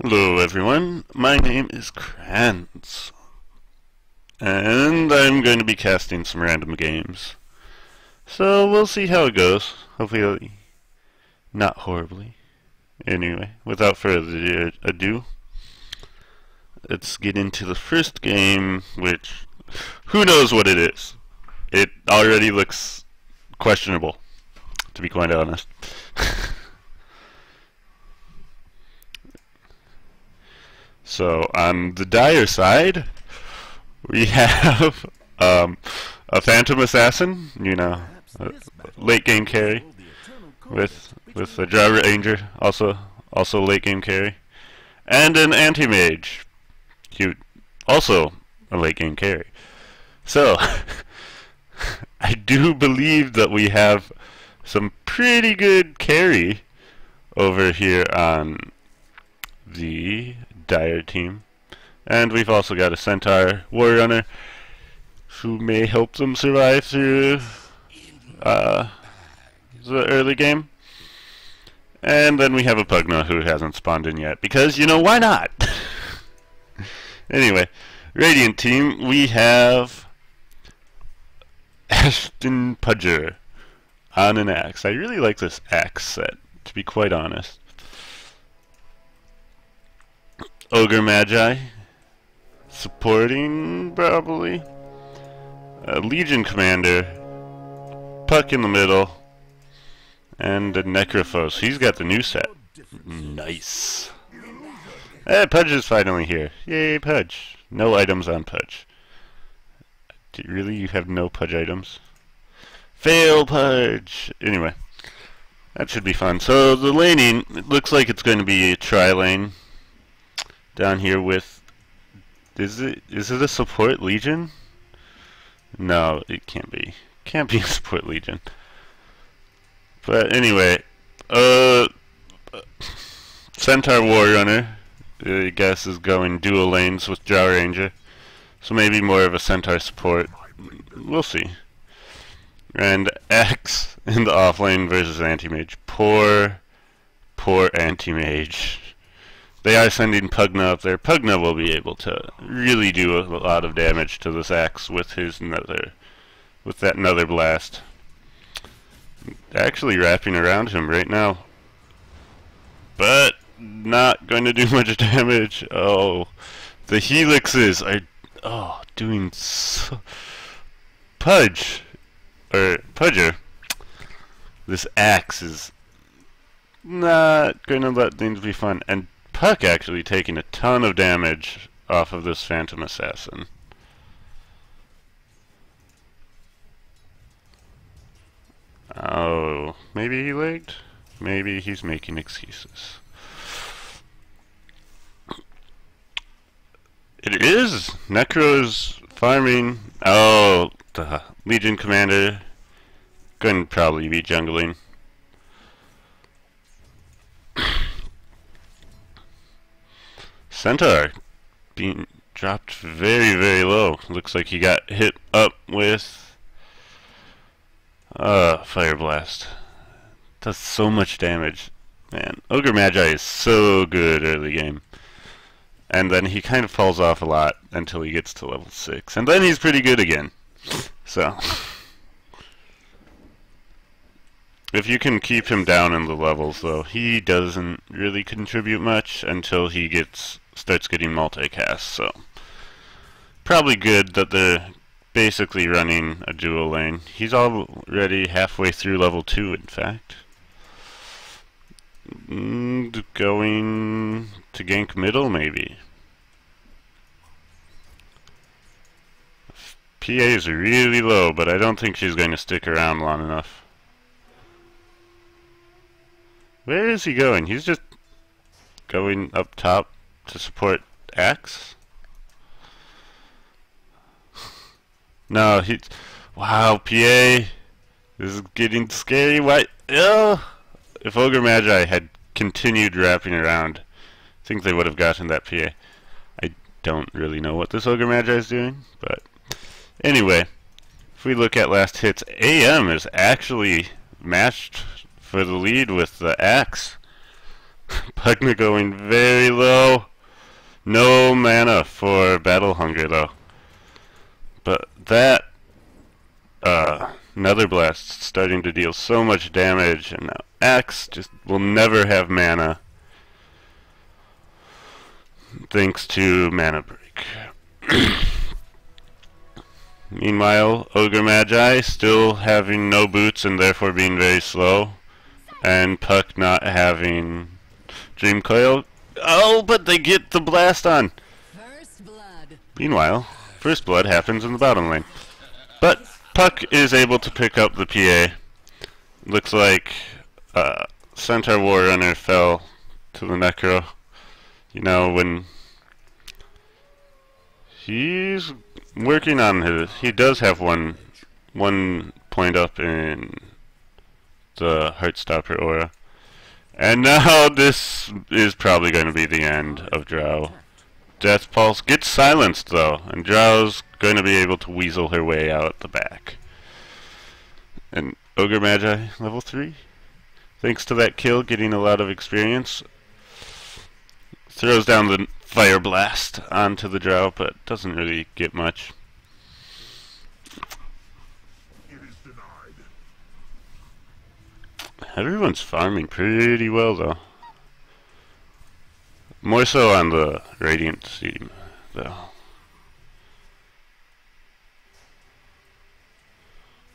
Hello everyone, my name is Kranz, and I'm going to be casting some random games. So we'll see how it goes, hopefully not horribly. Anyway, without further ado, let's get into the first game, which, who knows what it is. It already looks questionable, to be quite honest. So on the dire side, we have a Phantom Assassin, a late game carry with a Driver Ranger, also late game carry, and an Anti-Mage, also a late game carry. So I do believe that we have some pretty good carry over here on the Dire team, and we've also got a Centaur Warrunner who may help them survive through the early game, and then we have a Pugna who hasn't spawned in yet because why not? Anyway, Radiant team, we have Ashton Pudger on an axe. I really like this axe set, to be quite honest. Ogre Magi, supporting probably. Legion Commander, Puck in the middle, and a Necrophos. He's got the new set. Nice. Pudge is finally here. Yay, Pudge. No items on Pudge. Really, you have no Pudge items? Fail, Pudge! Anyway, that should be fun. So the laning, it looks like it's going to be a tri-lane. Down here with, is it a support legion? No, it can't be. Can't be a support legion. But anyway, Centaur Warrunner, I guess, is going dual lanes with Drow Ranger, so maybe more of a Centaur support. We'll see. And X in the off lane versus Anti-Mage. Poor Anti-Mage. They are sending Pugna up there. Pugna will be able to really do a lot of damage to this axe with that Nether Blast. Actually wrapping around him right now, but not going to do much damage. Oh, the helixes are doing so. Pudger. This axe is not going to let things be fun, and Puck actually taking a ton of damage off of this Phantom Assassin. Oh, maybe he lagged? Maybe he's making excuses. It is! Necro's farming. Oh, the Legion Commander couldn't probably be jungling. Centaur being dropped very, very low. Looks like he got hit up with Fire Blast. Does so much damage. Man, Ogre Magi is so good early game. And then he kind of falls off a lot until he gets to level 6. And then he's pretty good again. So if you can keep him down in the levels, though, he doesn't really contribute much until he starts getting multicast. So probably good that they're basically running a dual lane. He's already halfway through level 2, in fact. Going to gank middle, maybe. PA is really low, but I don't think she's going to stick around long enough. Where is he going? He's just going up top to support Axe? No, wow, PA! This is getting scary. Why? If Ogre Magi had continued wrapping around, I think they would have gotten that PA. I don't really know what this Ogre Magi is doing, but anyway, if we look at last hits, AM is actually matched for the lead with the Axe. Pugna going very low. No mana for Battle Hunger though. But that Nether Blast starting to deal so much damage, and now Axe just will never have mana thanks to Mana Break. Meanwhile, Ogre Magi still having no boots and therefore being very slow, and Puck not having Dream Coil. Oh, but they get the blast on! First blood. Meanwhile, First Blood happens in the bottom lane. But Puck is able to pick up the PA. Looks like Centaur Warrunner fell to the Necro. You know, when he's working on his, he does have one point up in the Heartstopper aura. And now this is probably going to be the end of Drow. Death Pulse gets silenced though, and Drow's going to be able to weasel her way out the back. And Ogre Magi, level 3. Thanks to that kill, getting a lot of experience. Throws down the Fire Blast onto the Drow, but doesn't really get much. Everyone's farming pretty well though. More so on the Radiant team though.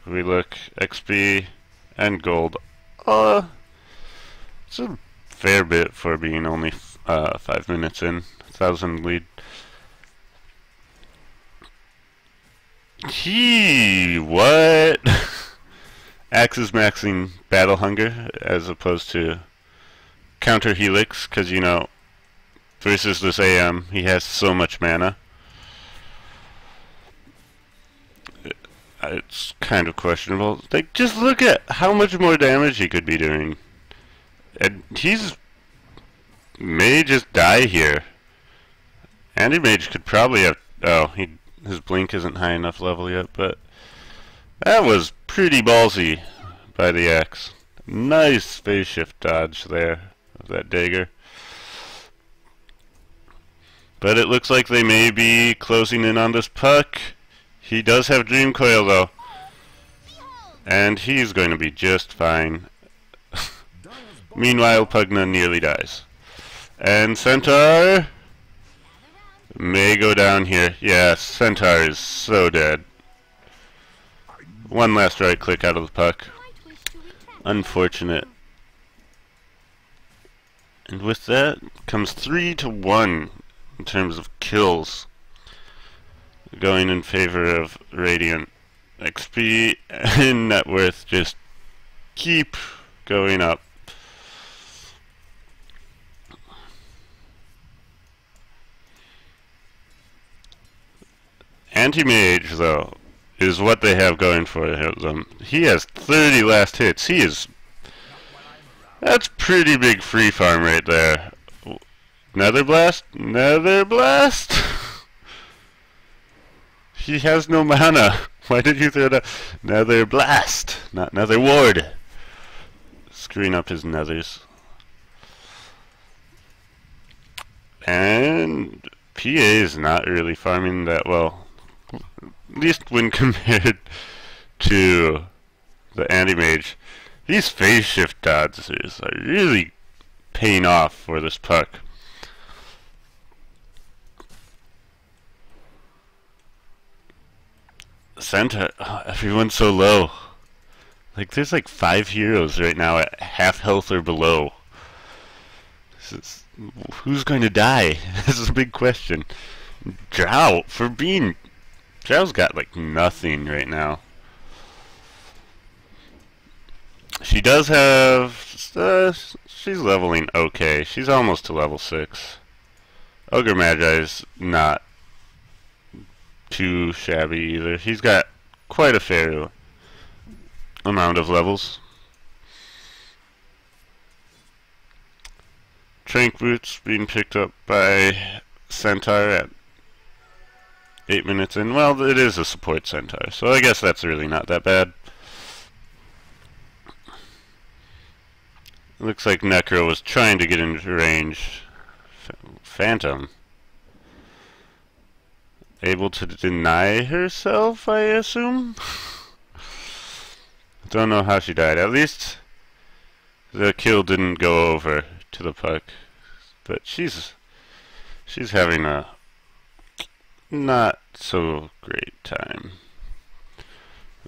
If we look, XP and gold. It's a fair bit for being only 5 minutes in. 1,000 lead. What? Axe is maxing Battle Hunger as opposed to Counter Helix, because you know, versus this AM, he has so much mana. It's kind of questionable. Like, just look at how much more damage he could be doing. And he's may just die here. Anti-Mage could probably have... Oh, his blink isn't high enough level yet, but... That was pretty ballsy by the Axe. Nice phase shift dodge there of that dagger. But it looks like they may be closing in on this Puck. He does have Dream Coil though. And he's going to be just fine. Meanwhile, Pugna nearly dies. And Centaur may go down here. Yeah, Centaur is so dead. One last right click out of the Puck. Unfortunate. And with that comes 3-1 in terms of kills, going in favor of Radiant. XP and net worth just keep going up. Anti-Mage, though, is what they have going for them. He has 30 last hits. That's pretty big free farm right there. Nether Blast? Nether Blast? He has no mana. Why did you throw that? Nether Blast, not Nether Ward. Screwing up his nethers. And PA is not really farming that well. At least when compared to the Anti-Mage. These phase shift dodges are really paying off for this Puck. Centaur, oh, everyone's so low. Like, there's like 5 heroes right now at half health or below. Who's going to die? This is a big question. Drow, Drow's got like nothing right now. She does have, she's leveling okay. She's almost to level 6. Ogre Magi's not too shabby either. He's got quite a fair amount of levels. Trank Boots being picked up by Centaur at 8 minutes in. Well, it is a support Centaur, so I guess that's really not that bad. Looks like Necro was trying to get into range. Phantom. Able to deny herself, I assume? Don't know how she died. At least the kill didn't go over to the puck. But she's having a not so great time.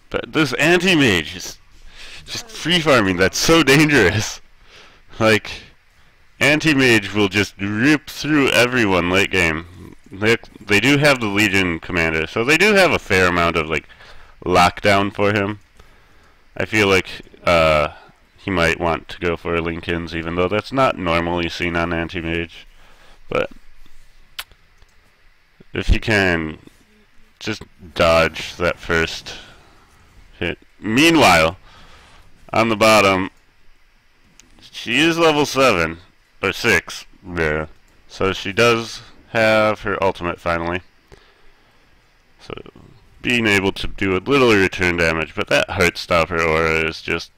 But this anti-mage is just free farming. That's so dangerous. Like, anti-mage will just rip through everyone late game. They do have the Legion commander, so they do have a fair amount of like lockdown for him. I feel like he might want to go for Lincolns, even though that's not normally seen on anti-mage. But if he can just dodge that first hit. Meanwhile, on the bottom, she is level 7 or 6. Yeah. So she does have her ultimate finally. So being able to do a little return damage, but that Heartstopper aura is just,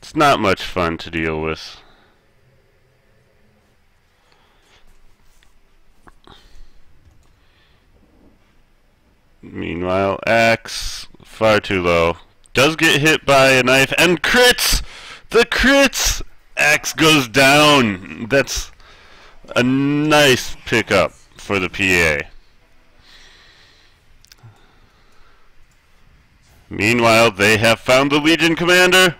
it's not much fun to deal with. Meanwhile, Axe, far too low. Does get hit by a knife and crits! The crits! Axe goes down. That's a nice pickup for the PA. Meanwhile, they have found the Legion commander.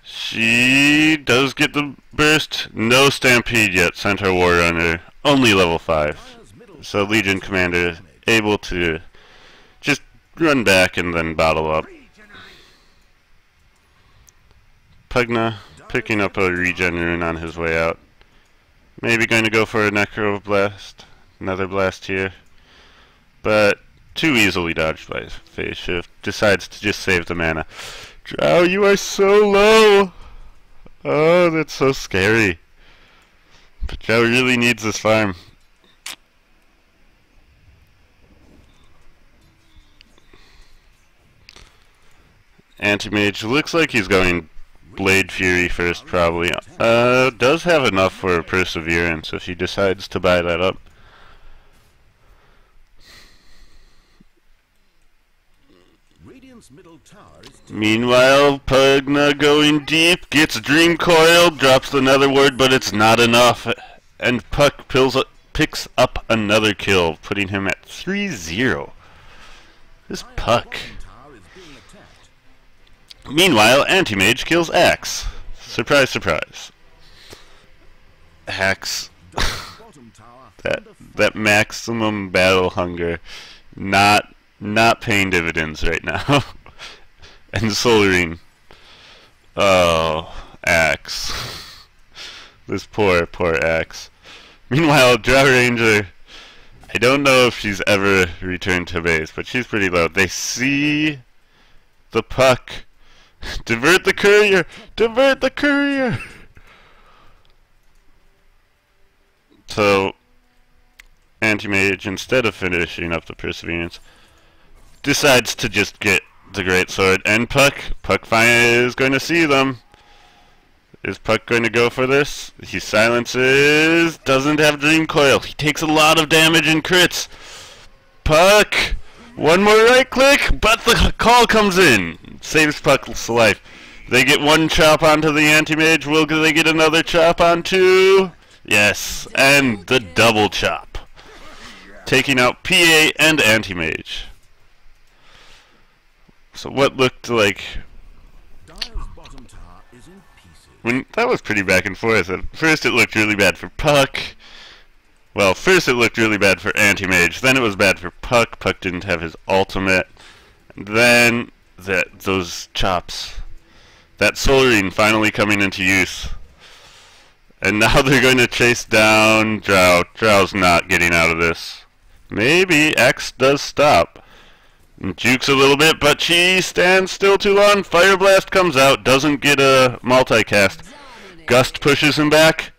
She does get the burst. No Stampede yet. Centaur Warrunner, only level 5. So Legion commander able to just run back and then bottle up. Pugna picking up a regen rune on his way out. Maybe going to go for a Necro Blast. Another blast here. But too easily dodged by Phase Shift. Decides to just save the mana. Drow, you are so low! Oh, that's so scary. But Drow really needs this farm. Anti-Mage looks like he's going Blade Fury first, probably. Does have enough for Perseverance if he decides to buy that up. Meanwhile, Pugna going deep, gets Dream Coil, drops another ward, but it's not enough. And Puck picks up another kill, putting him at 3-0. This Puck. Meanwhile, Anti-Mage kills Axe. Surprise, surprise. Axe. that maximum battle hunger, not paying dividends right now. And Solarine. Oh, Axe. This poor Axe. Meanwhile, Drow Ranger, I don't know if she's ever returned to base, but she's pretty low. They see the Puck. Divert the courier! Divert the courier! So, Anti-Mage, instead of finishing up the Perseverance, decides to just get the Great Sword. And Puck is going to see them. Is Puck going to go for this? He silences, doesn't have Dream Coil. He takes a lot of damage and crits. Puck! One more right click, but the call comes in. Saves Puck's life. They get one chop onto the Anti-Mage. Will they get another chop onto? Yes, and the double chop. Taking out PA and Anti-Mage. So what looked like... that was pretty back and forth. At first it looked really bad for Puck. Well, first it looked really bad for Anti-Mage, then it was bad for Puck. Puck didn't have his ultimate. And then those chops. That Solarine finally coming into use. And now they're going to chase down Drow. Drow's not getting out of this. Maybe X does stop. And jukes a little bit, but she stands still too long. Fire Blast comes out, doesn't get a multicast. Gust pushes him back.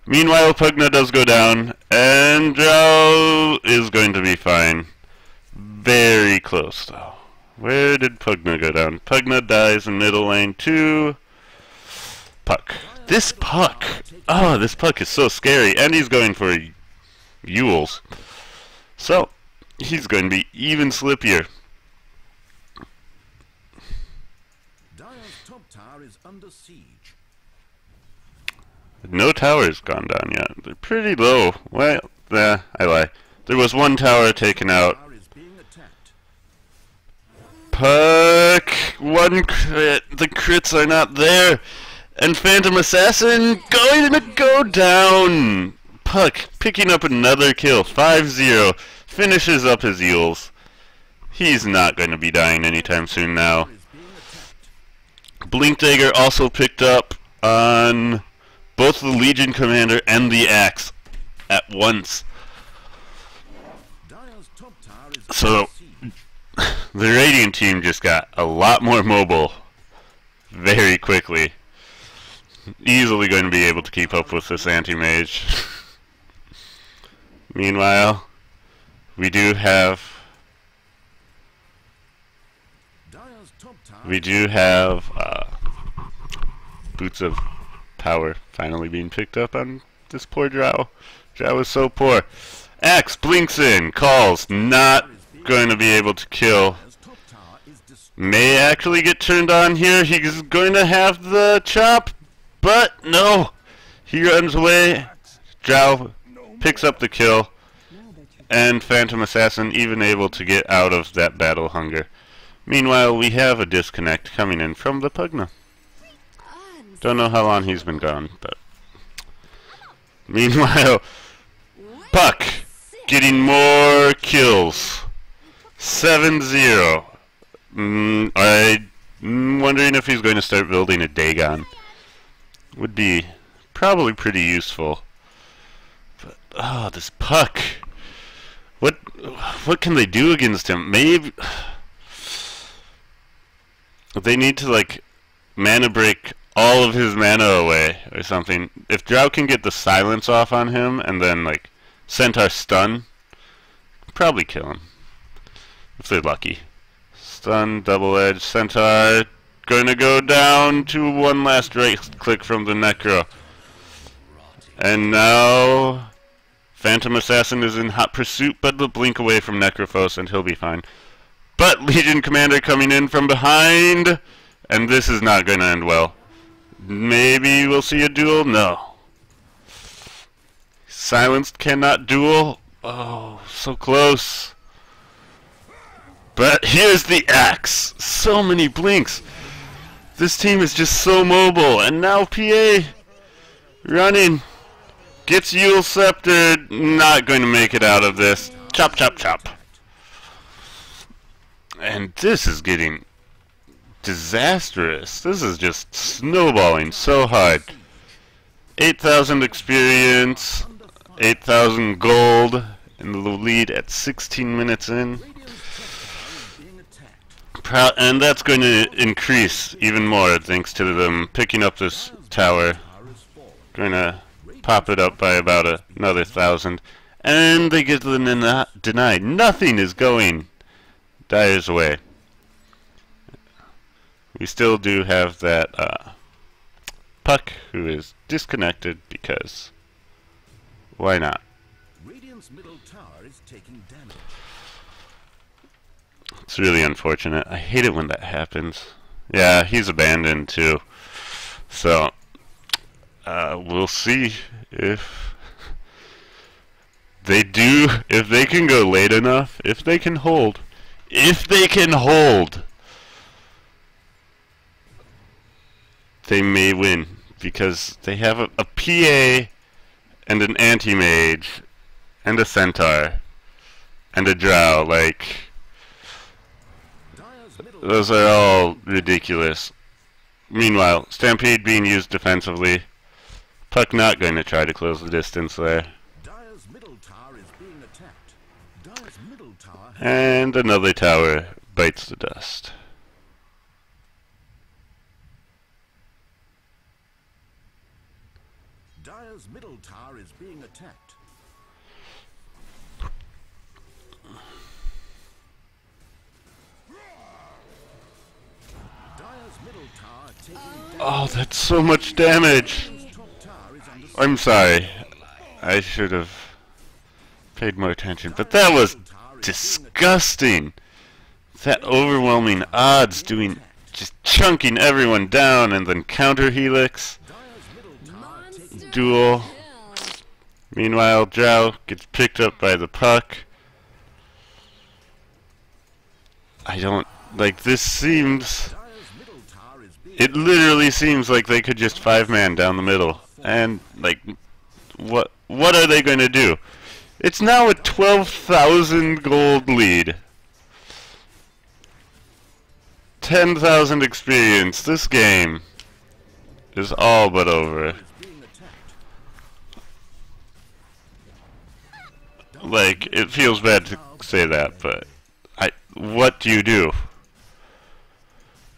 Meanwhile, Pugna does go down, and Drow is going to be fine. Very close, though. Where did Pugna go down? Pugna dies in middle lane too. puck. This puck! Oh, this puck is so scary, and he's going for Yules. So, he's going to be even slippier. Dire's top tower is under siege. No tower's gone down yet. They're pretty low. Well, I lie. There was one tower taken out. Tower is being attacked. Puck! One crit. The crits are not there. And Phantom Assassin going to go down. Puck picking up another kill. 5-0. Finishes up his Yules. He's not going to be dying anytime soon now. Is being attacked. Blink Dagger also picked up on both the Legion Commander and the Axe at once. Dire's top tower is So, under siege. the Radiant team just got a lot more mobile very quickly. Easily going to be able to keep up with this anti-mage. Meanwhile, we do have Dire's top tower Boots of Power finally being picked up on this poor Drow. Drow is so poor. Axe blinks in, calls, not going to be able to kill. Dire's top tower is destroyed. May actually get turned on here. He's going to have the chop, but no. He runs away. Drow picks up the kill, and Phantom Assassin even able to get out of that battle hunger. Meanwhile, we have a disconnect coming in from the Pugna. Don't know how long he's been gone, but meanwhile, Puck getting more kills. 7-0. I'm wondering if he's going to start building a Dagon. Would be probably pretty useful. But oh, this Puck. What can they do against him? Maybe they need to like mana break all of his mana away or something. If Drow can get the silence off on him and then like Centaur stun, probably kill him if they're lucky. Stun, double edge, Centaur going to go down to one last right click from the Necro. And now Phantom Assassin is in hot pursuit, but will blink away from Necrophos and he'll be fine. But Legion Commander coming in from behind, and this is not going to end well. Maybe we'll see a duel? No. Silenced cannot duel. Oh, so close. But here's the Axe. So many blinks. This team is just so mobile. And now PA running. Gets Yule Sceptered. Not going to make it out of this. Chop, chop, chop. And this is getting disastrous. This is just snowballing so hard. 8,000 experience, 8,000 gold, in the lead at 16 minutes in. And that's going to increase even more thanks to them picking up this tower. Going to pop it up by about another 1,000. And they get the denied. Nothing is going Dire's way. We still do have that Puck who is disconnected because why not? Radiant's middle tower is taking damage. It's really unfortunate. I hate it when that happens. Yeah, he's abandoned too. So we'll see if they do, if they can go late enough, if they can hold. If they can hold, they may win because they have a PA and an anti-mage and a Centaur and a Drow. Like, those are all ridiculous. Meanwhile, Stampede being used defensively. Puck not going to try to close the distance there. Dire's middle tower is being attacked. Dire's middle tower has And another tower bites the dust. Dire's middle tower is being attacked. Dire's middle tower taking damage. Oh, that's so much damage. I'm sorry. I should have paid more attention, but that was disgusting. That overwhelming odds doing, just chunking everyone down and then counter helix. Duel. Meanwhile, Drow gets picked up by the puck. I don't, like, this seems, it literally seems like they could just 5-man down the middle. And, like, what are they going to do? It's now a 12,000 gold lead. 10,000 experience. This game is all but over. Like, it feels bad to say that, but what do you do?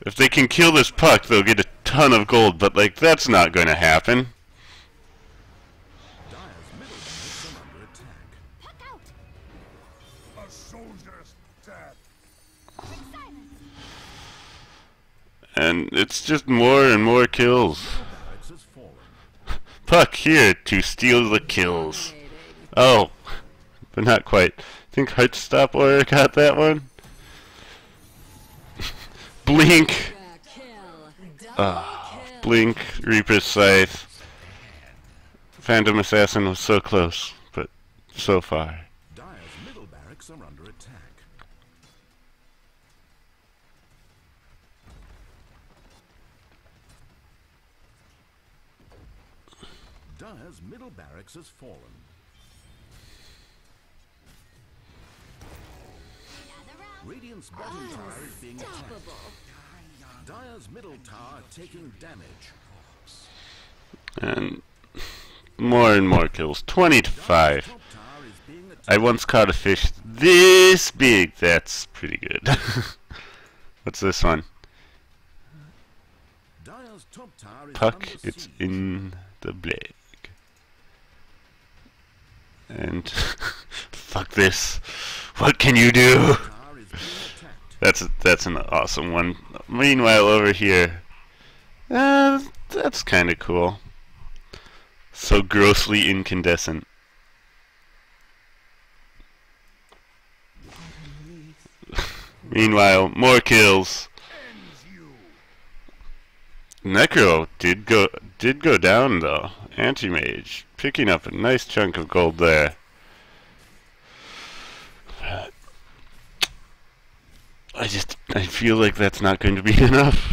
If they can kill this puck, they'll get a ton of gold, but, like, that's not going to happen. And it's just more and more kills. Puck here to steal the kills. Oh, but not quite. I think Heartstopper got that one. Blink. Blink, Reaper's Scythe. Phantom Assassin was so close, but so far. Dire's middle barracks are under attack. Dire's middle barracks has fallen. Radiant's bottom tower is being attacked. Dire's middle tower taking damage. And more and more kills. 20 to 5. I once caught a fish this big. That's pretty good. What's this one? Puck, it's in the bag. And fuck this. What can you do? That's an awesome one. Meanwhile, over here, that's kind of cool. So grossly incandescent. Meanwhile, more kills. Necro did go down though. Anti-mage picking up a nice chunk of gold there. I feel like that's not going to be enough.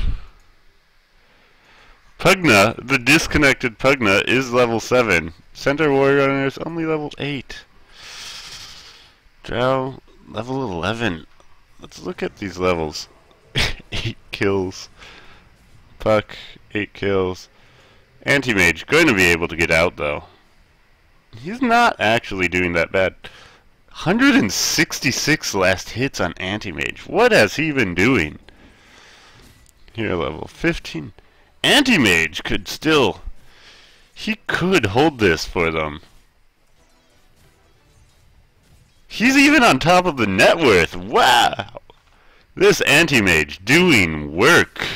Pugna, the disconnected Pugna, is level 7. Centaur Warrunner is only level 8. Drow, level 11. Let's look at these levels. 8 kills. Puck, 8 kills. Anti-mage, going to be able to get out though. He's not actually doing that bad. 166 last hits on Anti-mage. What has he been doing? Here, level 15. Anti-mage could still... He could hold this for them. He's even on top of the net worth. Wow! This Anti-mage doing work.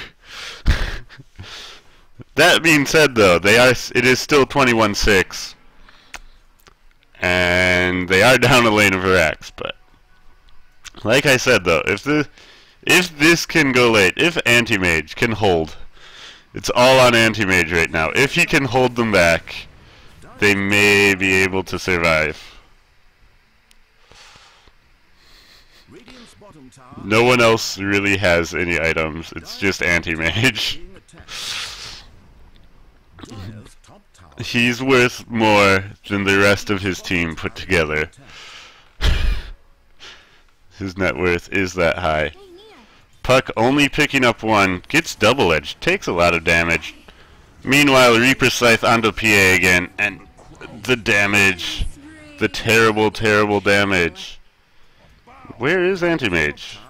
That being said, though, it is still 21-6. And they are down a lane of Varax, but like I said though, if this can go late, if Anti-mage can hold, it's all on Anti-mage right now. If he can hold them back, they may be able to survive. No one else really has any items, it's just Anti-mage. He's worth more than the rest of his team put together. His net worth is that high. Puck only picking up 1, gets double-edged, takes a lot of damage. Meanwhile, Reaper Scythe onto PA again, and the damage, the terrible, terrible damage. Where is Anti-mage?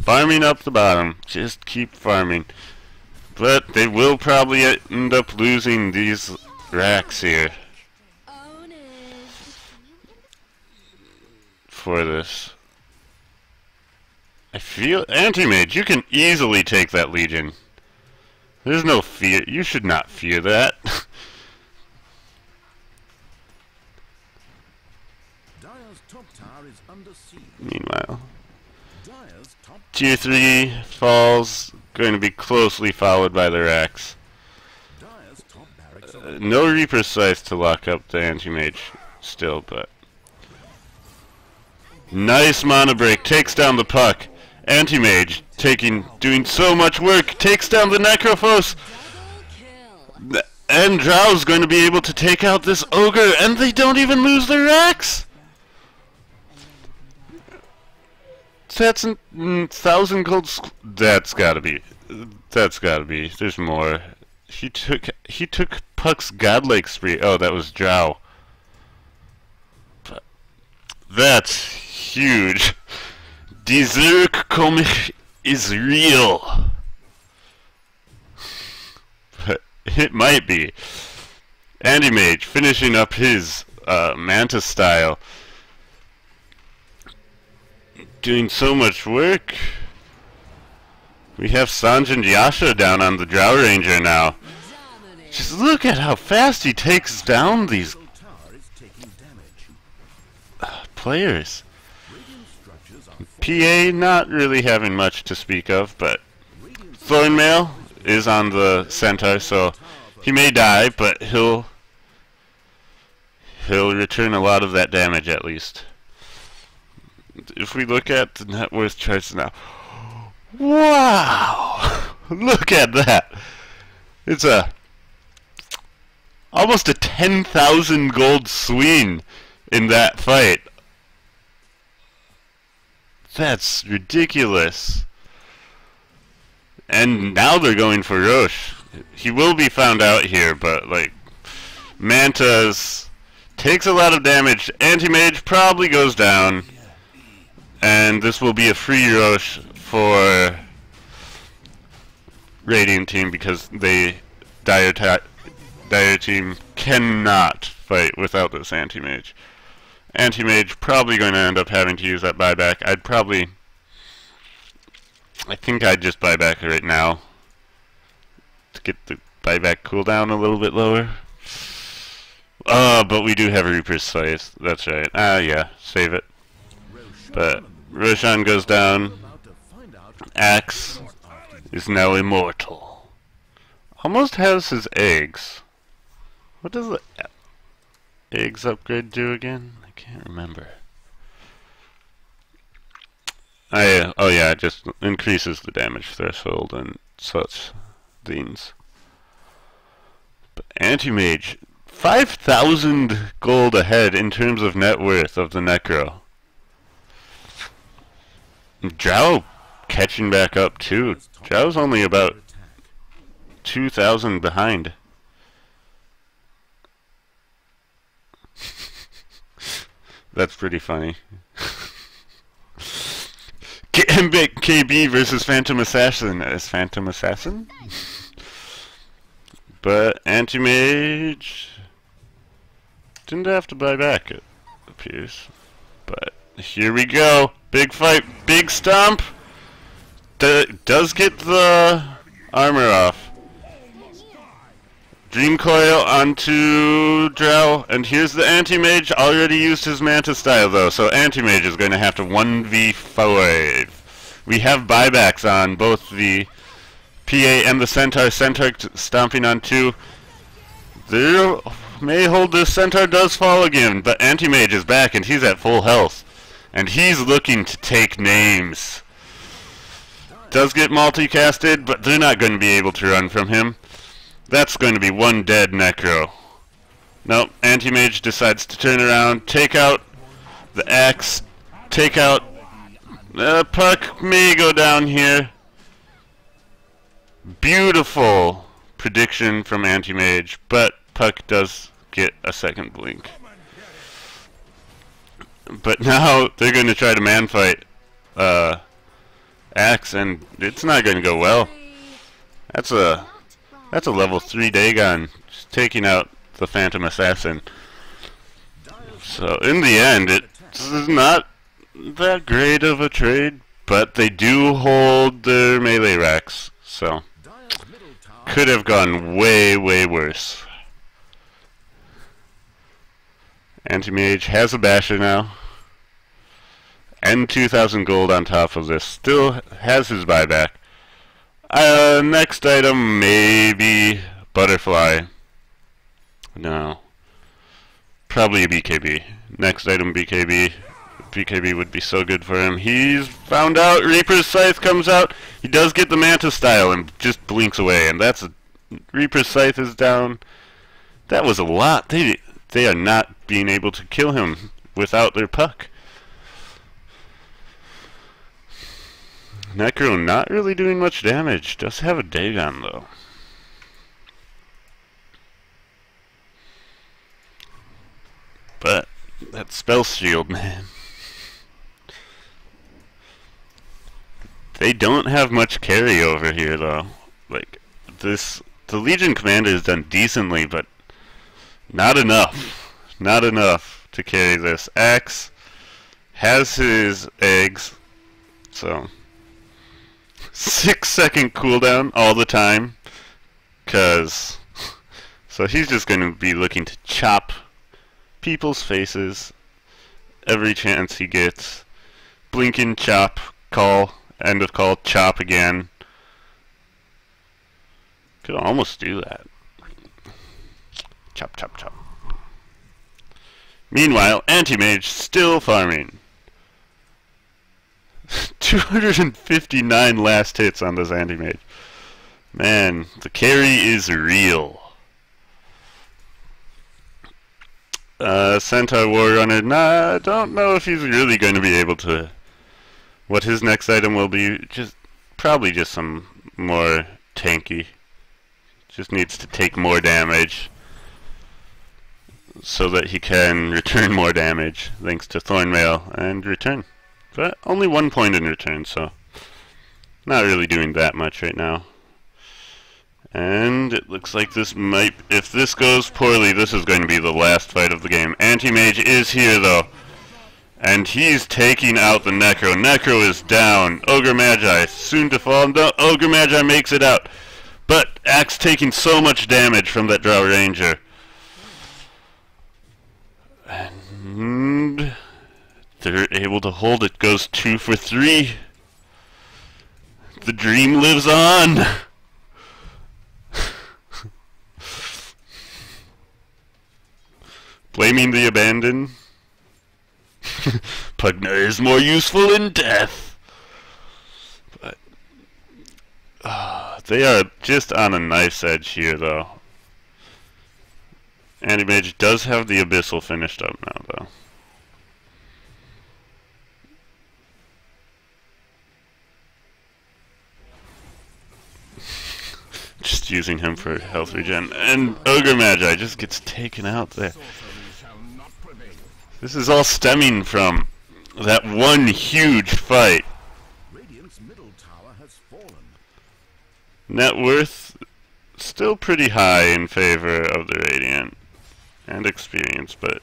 Farming up the bottom, just keep farming. But they will probably end up losing these racks here for this. I feel Anti-mage, you can easily take that Legion. There's no fear. You should not fear that. Dire's top tower is under siege. Meanwhile, Dire's top Tier 3 falls, going to be closely followed by the Rex. Dire's top barracks are No Reaper Scythe to lock up the Anti-Mage still, but... Nice mana break, takes down the Puck. Anti-Mage, doing so much work, takes down the Necrophos! And Drow's going to be able to take out this Ogre, and they don't even lose their Rex! That's 1,000 gold. That's gotta be. There's more. He took Puck's godlike spree. Oh, that was Drow. But that's huge. Die Zerg-Comic is real. But it might be. Anti-Mage finishing up his Manta style. Doing so much work. We have Sanj and Yasha down on the Drow Ranger now. Just look at how fast he takes down these tower is taking damage. players. Radiant structures are PA not really having much to speak of, but Thornmail is on the Centaur, so he may die, but he'll return a lot of that damage at least. If we look at the net worth charts now, wow! Look at that! It's almost a 10,000 gold swing in that fight. That's ridiculous. And now they're going for Roche. He will be found out here, but like Manta's takes a lot of damage. Anti-Mage probably goes down. And this will be a free Roche for Radiant team because Dire team cannot fight without this Anti-Mage. Anti-Mage probably going to end up having to use that buyback. I think I'd just buyback right now to get the buyback cooldown a little bit lower. But we do have a Reaper's Scythe. That's right. Yeah, save it. But Roshan goes down. about to find out Axe is now immortal. Almost has his eggs. What does the eggs upgrade do again? I can't remember. Oh yeah, it just increases the damage threshold and such things. But Anti-Mage, 5,000 gold ahead in terms of net worth of the Necro. Drow catching back up too. Drow's only about 2,000 behind. That's pretty funny. Gambit KB versus Phantom Assassin. Is Phantom Assassin? But Anti-Mage didn't have to buy back, it appears. But here we go. Big fight, big stomp. Does get the armor off. Dream Coil onto Drow, and here's the Anti-Mage. Already used his Manta style though, so Anti-Mage is going to have to 1v5. We have buybacks on both the PA and the Centaur. Centaur stomping on 2. There may hold this. Centaur does fall again, but Anti-Mage is back and he's at full health. And he's looking to take names. Does get multicasted, but they're not going to be able to run from him. That's going to be one dead Necro. Nope, Anti-Mage decides to turn around, take out the axe, take out... Puck may go down here. Beautiful prediction from Anti-Mage, but Puck does get a second blink. But now they're going to try to man-fight Axe, and it's not going to go well. That's a level 3 Dagon, just taking out the Phantom Assassin. So in the end, it's not that great of a trade, but they do hold their melee racks. So could have gone way, way worse. Anti-Mage has a Basher now. And 2,000 gold on top of this. Still has his buyback. Next item, maybe Butterfly. No. Probably a BKB. Next item, BKB. BKB would be so good for him. He's found out. Reaper's Scythe comes out. He does get the Manta style and just blinks away. And that's Reaper's Scythe is down. That was a lot. They are not being able to kill him without their puck. Necro not really doing much damage. Does have a Dagon though. But that spell shield, man. They don't have much carry over here though. Like this, the Legion Commander has done decently, but not enough. Not enough to carry this. Axe has his eggs, so 6-second cooldown all the time, so he's just going to be looking to chop people's faces every chance he gets. Blinking, chop, call, end of call, chop again. Could almost do that. Chop, chop, chop. Meanwhile, Anti-Mage still farming. 259 last hits on this Anti-Mage. Man, the carry is real. Centaur Warrunner, nah, I don't know if he's really going to be able to. What his next item will be, probably just some more tanky. Just needs to take more damage so that he can return more damage thanks to Thornmail and return. But only 1 point in return, so not really doing that much right now. And it looks like this might, if this goes poorly, this is going to be the last fight of the game. Anti-Mage is here though, and he's taking out the Necro. Necro is down. Ogre Magi soon to fall. No, Ogre Magi makes it out, but Axe taking so much damage from that Drow Ranger. And they're able to hold it. Goes 2 for 3. The dream lives on. Blaming the abandon. Pugna is more useful in death. But they are just on a knife's edge here, though. Anti-Mage does have the Abyssal finished up now, though. Just using him for health regen. And Ogre Magi just gets taken out there. This is all stemming from that one huge fight. Radiant's middle tower has fallen. Net worth still pretty high in favor of the Radiant. And experience, but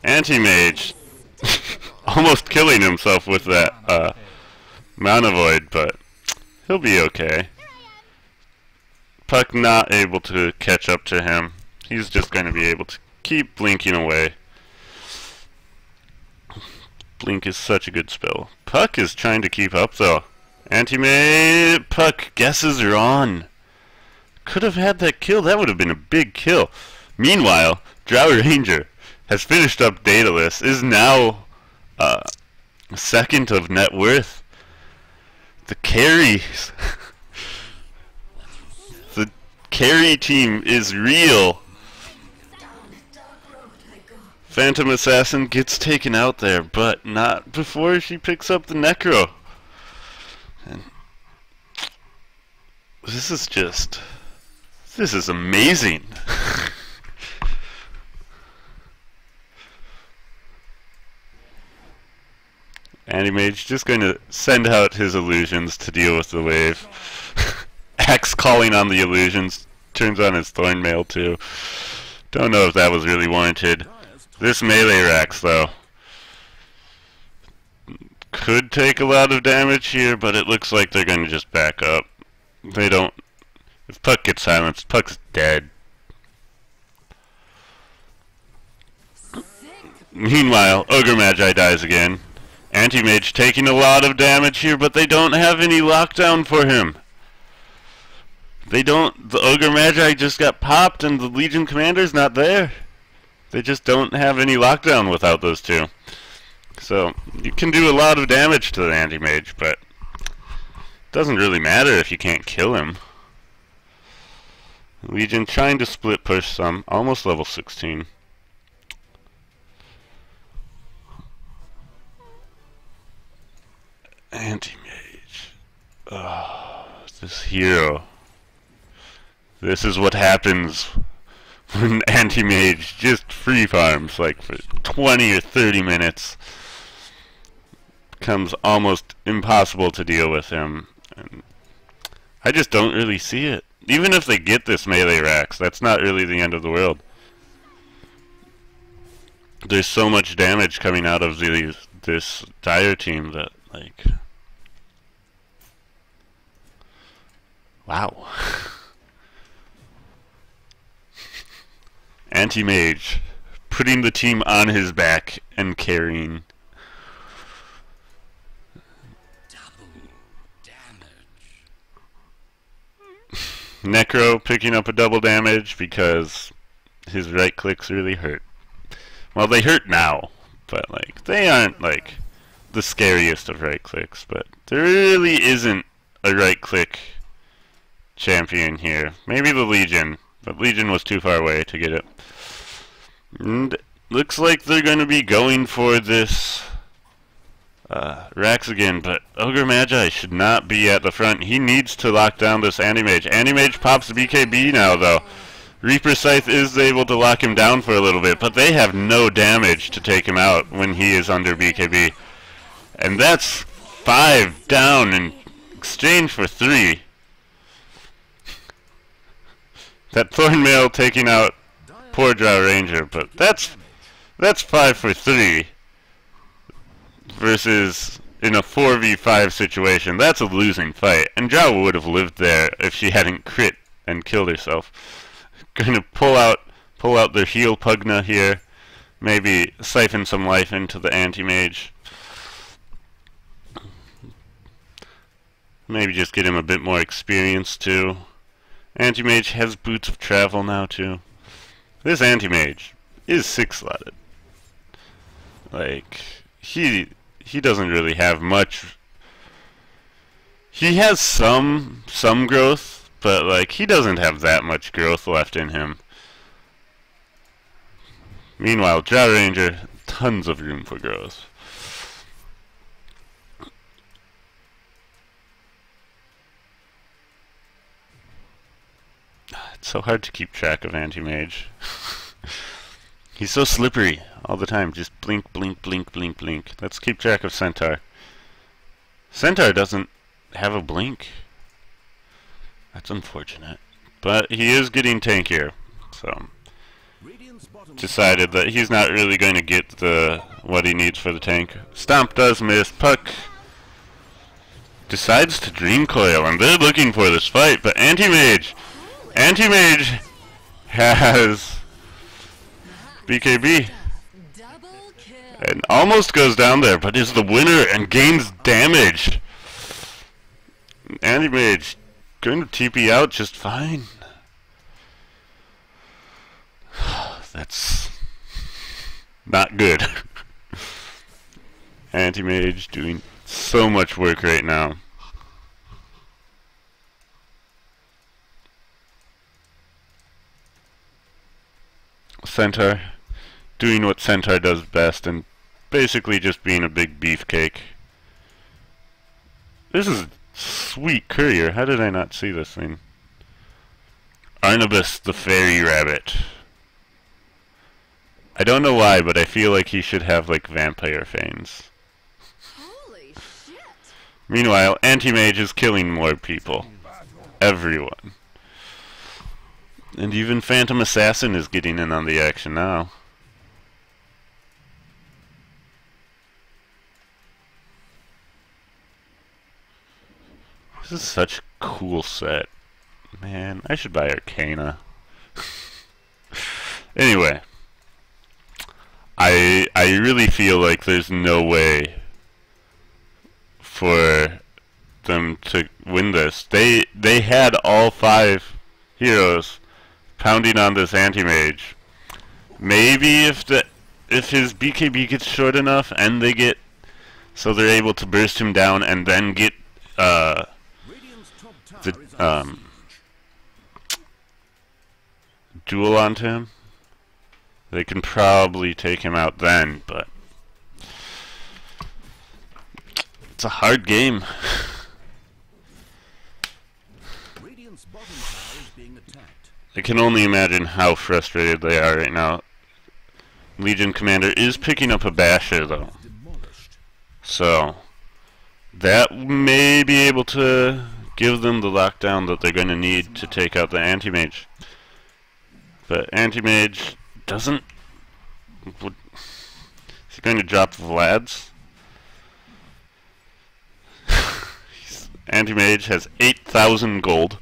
Anti-Mage almost killing himself with that Mana Void, but he'll be okay. Puck not able to catch up to him. He's just going to be able to keep blinking away. Blink is such a good spell. Puck is trying to keep up though. Anti-Mage, Puck guesses wrong. Could have had that kill. That would have been a big kill. Meanwhile, Drow Ranger has finished up Daedalus, is now second of net worth. The carries. The carry team is real. Phantom Assassin gets taken out there, but not before she picks up the Necro. And this is amazing. Anti-Mage just going to send out his illusions to deal with the wave. Axe calling on the illusions, turns on his Thornmail too. Don't know if that was really warranted. This melee Rax though could take a lot of damage here, but it looks like they're going to just back up. They don't If Puck gets silenced, Puck's dead. Meanwhile, Ogre Magi dies again. Anti-Mage taking a lot of damage here, but they don't have any lockdown for him. They don't. The Ogre Magi just got popped and the Legion Commander's not there. They just don't have any lockdown without those two. So, you can do a lot of damage to the Anti-Mage, but it doesn't really matter if you can't kill him. Legion trying to split push some, almost level 16. Anti-Mage. Oh, this hero. This is what happens when Anti-Mage just free farms like for 20 or 30 minutes. Becomes almost impossible to deal with him. And I just don't really see it. Even if they get this melee Rax, that's not really the end of the world. There's so much damage coming out of this Dire team that, like... Wow. Anti-Mage, putting the team on his back and carrying. Double damage. Necro picking up a double damage because his right clicks really hurt. Well, they hurt now, but like they aren't like the scariest of right clicks, but there really isn't a right click champion here. Maybe the Legion, but Legion was too far away to get it. And looks like they're going to be going for this Rax again, but Ogre Magi should not be at the front. He needs to lock down this Anti-Mage. Anti-Mage pops BKB now, though. Reaper Scythe is able to lock him down for a little bit, but they have no damage to take him out when he is under BKB. And that's 5 down in exchange for 3. That Thornmail taking out poor Drow Ranger, but that's 5 for 3 versus in a 4v5 situation. That's a losing fight, and Drow would have lived there if she hadn't crit and killed herself. Gonna pull out their heal Pugna here, maybe siphon some life into the Anti-Mage. Maybe just get him a bit more experience too. Anti-Mage has Boots of Travel now too. This Anti-Mage is 6-slotted. Like, he doesn't really have much. He has some growth, but like he doesn't have that much growth left in him. Meanwhile, Drow Ranger, tons of room for growth. It's so hard to keep track of Anti-Mage. He's so slippery all the time. Just blink, blink, blink, blink, blink. Let's keep track of Centaur. Centaur doesn't have a blink. That's unfortunate. But he is getting tankier. So, decided that he's not really going to get what he needs for the tank. Stomp does miss. Puck decides to Dream Coil, and they're looking for this fight, but Anti-Mage has BKB and almost goes down there, but is the winner and gains damage. Anti-Mage going to TP out just fine. That's not good. Anti-Mage doing so much work right now. Centaur doing what Centaur does best and basically just being a big beefcake. This is sweet courier. How did I not see this thing? Arnabus the fairy rabbit. I don't know why, but I feel like he should have like vampire fangs. Holy shit. Meanwhile, Anti-Mage is killing more people. Everyone. And even Phantom Assassin is getting in on the action now. This is such a cool set. Man, I should buy Arcana. Anyway, I really feel like there's no way for them to win this. They had all 5 heroes pounding on this anti-mage. Maybe if his BKB gets short enough and they get so they're able to burst him down and then get the duel onto him, they can probably take him out then, but it's a hard game. I can only imagine how frustrated they are right now. Legion Commander is picking up a Basher though, so that may be able to give them the lockdown that they're going to need to take out the Anti-Mage. But Anti-Mage doesn't... Is he going to drop Vlad's? Anti-Mage has 8,000 gold.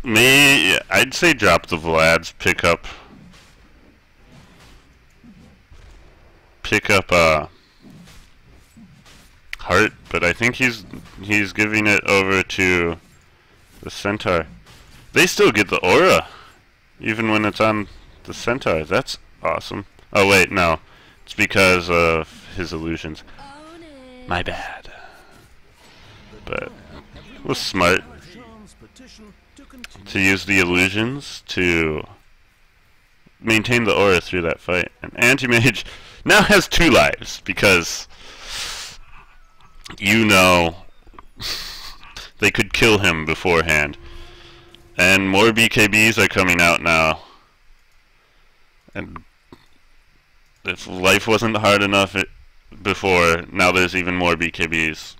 I'd say drop the Vlad's, pick up Heart, but I think he's giving it over to the Centaur. They still get the aura, even when it's on the Centaur. That's awesome. Oh wait, no. It's because of his illusions. My bad. But it was smart to use the illusions to maintain the aura through that fight. And Anti-Mage now has 2 lives, because you know they could kill him beforehand. And more BKBs are coming out now. And if life wasn't hard enough before, now there's even more BKBs.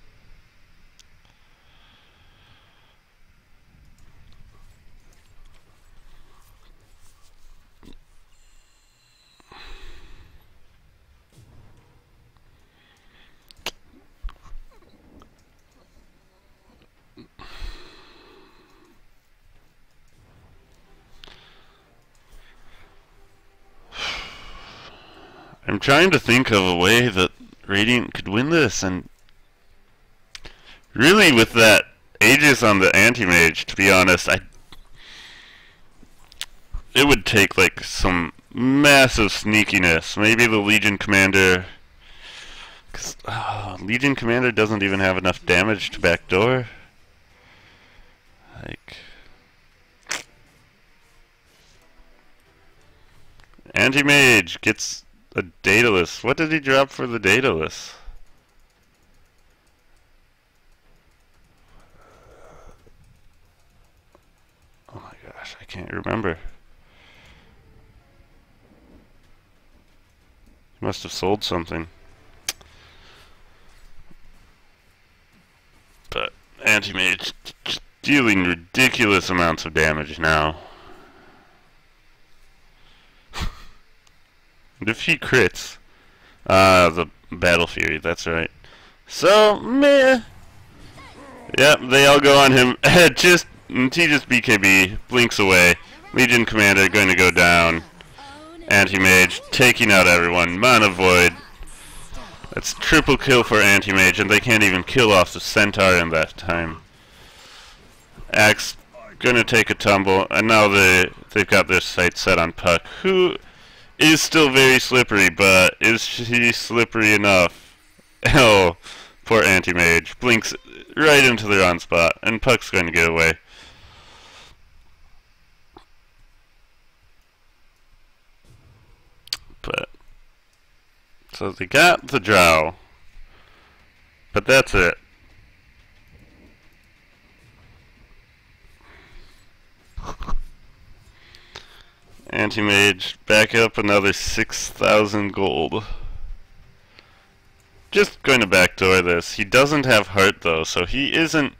I'm trying to think of a way that Radiant could win this, and really with that Aegis on the Anti-Mage, to be honest, it would take like some massive sneakiness. Maybe the Legion Commander, because Legion Commander doesn't even have enough damage to backdoor. Like, Anti-Mage gets a Daedalus. What did he drop for the Daedalus? Oh my gosh, I can't remember. He must have sold something. But Anti-Mage just dealing ridiculous amounts of damage now. And if he crits, the Battle Fury, that's right. So, meh. Yep, they all go on him. He just BKB, blinks away. Legion Commander going to go down. Anti-Mage taking out everyone. Mana Void. That's triple kill for Anti-Mage, and they can't even kill off the Centaur in that time. Axe going to take a tumble, and now they've got their sights set on Puck, who is still very slippery, but is he slippery enough? Oh, poor Anti-Mage. Blinks right into the wrong spot, and Puck's going to get away. But, so they got the Drow, but that's it. Anti-Mage, back up another 6,000 gold. Just going to backdoor this. He doesn't have Heart though, so he isn't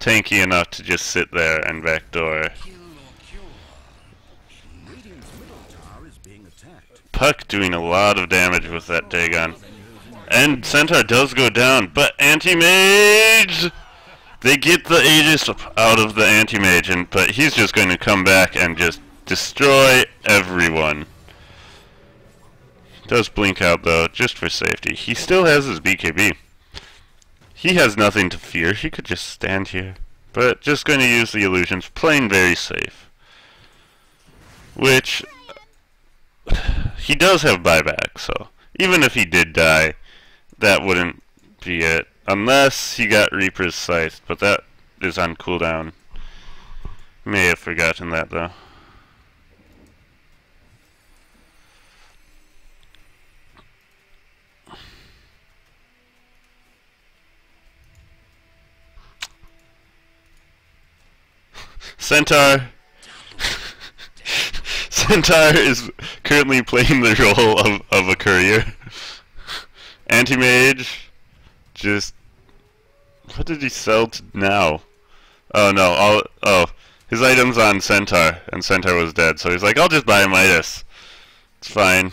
tanky enough to just sit there and backdoor. Puck doing a lot of damage with that Dagon. And Centaur does go down, but Anti-Mage They get the Aegis out of the anti-mage, but he's just going to come back and just destroy everyone. Does blink out though, just for safety. He still has his BKB. He has nothing to fear. He could just stand here. But just going to use the illusions, playing very safe. Which, he does have buyback, so even if he did die, that wouldn't be it. Unless he got Reaper's Scythe, but that is on cooldown. May have forgotten that though. Centaur. Centaur is currently playing the role of a courier. Anti-mage, just... What did he sell to now? Oh no, his item's on Centaur, and Centaur was dead, so he's like, I'll just buy a Midas. It's fine.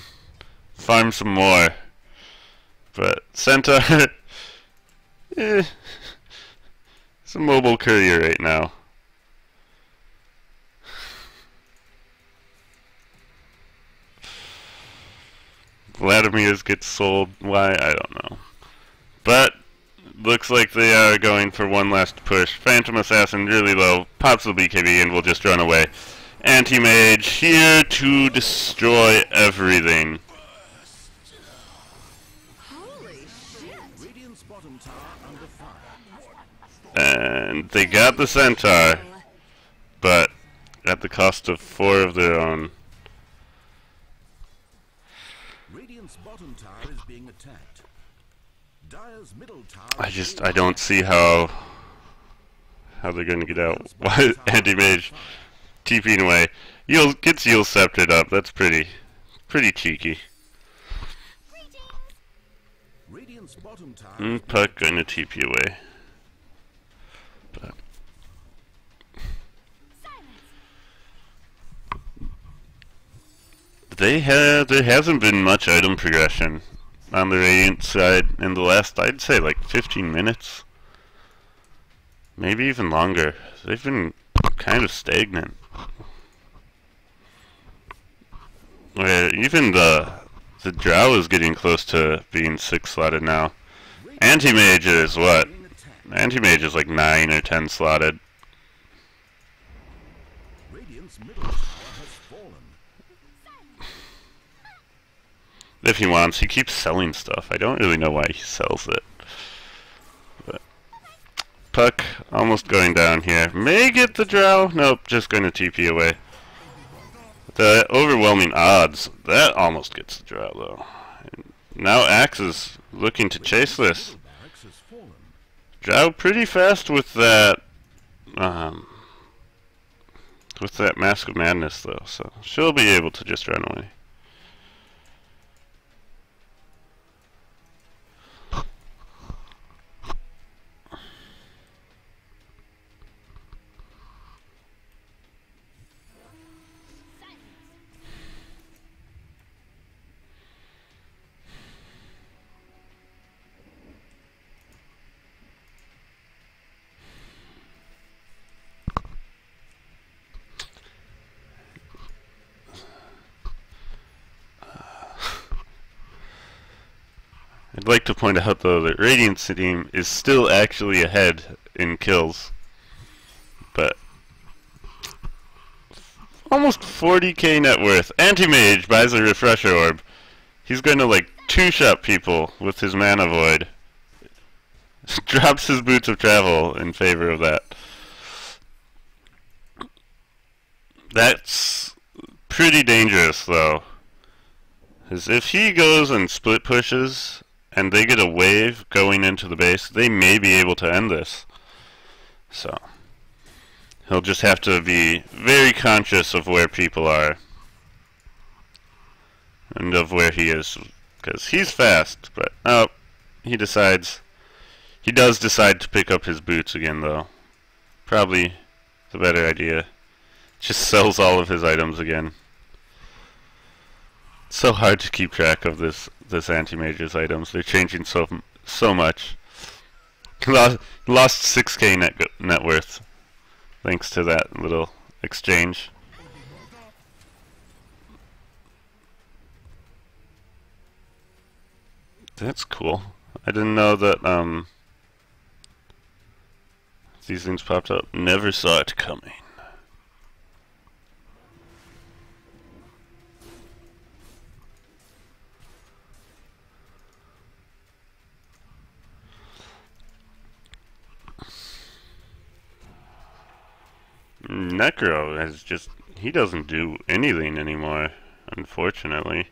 Farm some more. But Centaur... He's a mobile courier right now. Vladimir's gets sold. Why? I don't know. But looks like they are going for one last push. Phantom Assassin really low. Pops the BKB and will just run away. Anti-Mage here to destroy everything. Holy shit! And they got the Centaur, but at the cost of 4 of their own. Bottom tower is being attacked. Dire's middle tower I don't see how they're gonna get out. Why anti-mage TPing away. Gets Yule sceptered up, that's pretty cheeky. Radiant's bottom tower Puck gonna TP away. But there hasn't been much item progression on the Radiant side in the last, I'd say, like 15 minutes. Maybe even longer. They've been kind of stagnant. Even the Drow is getting close to being 6 slotted now. Anti-Mage is what? Anti-Mage is like 9 or 10 slotted. Radiant's middle tower has fallen. If he wants, he keeps selling stuff. I don't really know why he sells it. But Puck almost going down here. May get the Drow. Nope, just going to TP away. The overwhelming odds. That almost gets the Drow though. And now Axe is looking to chase this. Drow pretty fast with that Mask of Madness though, so she'll be able to just run away. I'd like to point out though that Radiant's team is still actually ahead in kills, but almost 40k net worth. Anti-Mage buys a Refresher Orb. He's going to like 2-shot people with his Mana Void. Drops his Boots of Travel in favor of that. That's pretty dangerous though, because if he goes and split pushes and they get a wave going into the base, they may be able to end this. So he'll just have to be very conscious of where people are and of where he is, because he's fast, but oh, he does decide to pick up his boots again though. Probably the better idea. Just sells all of his items again. It's so hard to keep track of this anti-mage's items. They're changing so much. Lost 6k net worth thanks to that little exchange. That's cool. I didn't know that these things popped up. Never saw it coming. Necro has just, he doesn't do anything anymore, unfortunately.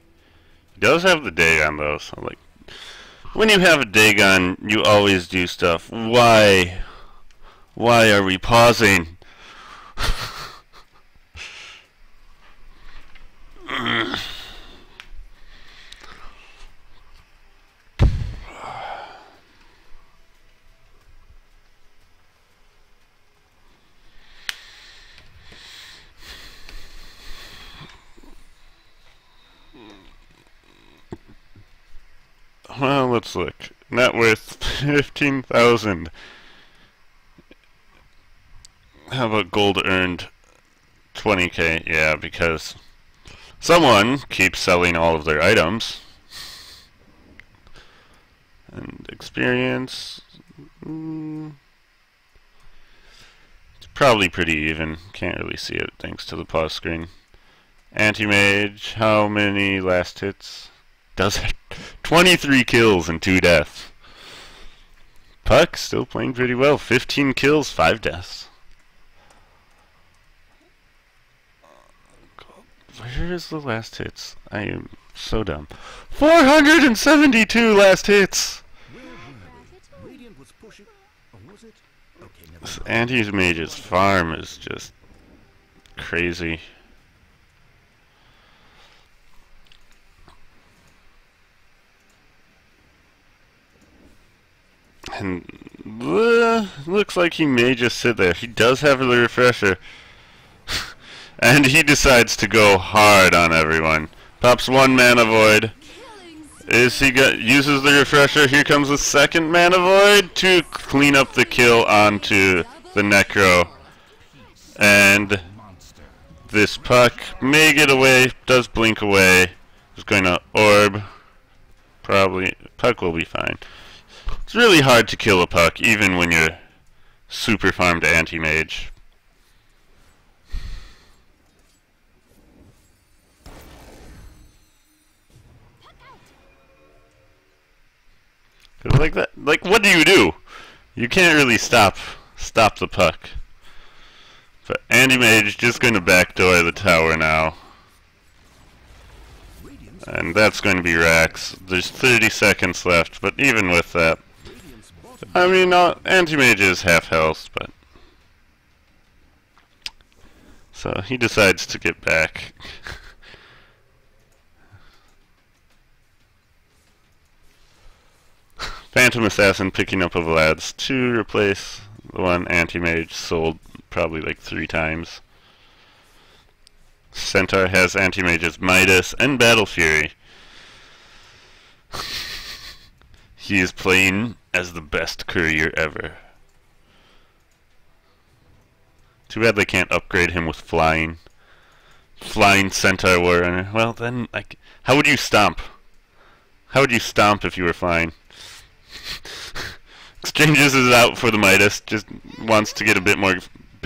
He does have the Dagon though, so like, when you have a Dagon, you always do stuff. Why? Why are we pausing? Well, let's look. Net worth 15,000. How about gold earned 20k? Yeah, because someone keeps selling all of their items. And experience, it's probably pretty even. Can't really see it thanks to the pause screen. Anti-mage, how many last hits? Does it? 23 kills and 2 deaths. Puck still playing pretty well. 15 kills, 5 deaths. Where is the last hits? I am so dumb. 472 last hits! Radiant was pushing. Or was it? Okay, never This mind. anti-mage's farm is just crazy. And looks like he may just sit there. He does have a refresher. And he decides to go hard on everyone. Pops 1 mana void. Uses the refresher. Here comes the 2nd mana void to clean up the kill onto the Necro. And this Puck may get away, does blink away. Is going to orb. Probably Puck will be fine. It's really hard to kill a Puck even when you're super farmed anti-mage. Like that, like what do? You can't really stop the Puck. But anti-mage just going to backdoor the tower now. And that's going to be Rax. There's 30 seconds left, but even with that, I mean, anti-mage is half health, but so he decides to get back. Phantom Assassin picking up a Vlad's to replace the one anti-mage sold probably like 3 times. Centaur has anti-mage's Midas and Battle Fury. He is playing as the best courier ever. Too bad they can't upgrade him with flying. Flying Centaur Warrunner. Well then, like, how would you stomp? How would you stomp if you were flying? Exchanges is out for the Midas, just wants to get a bit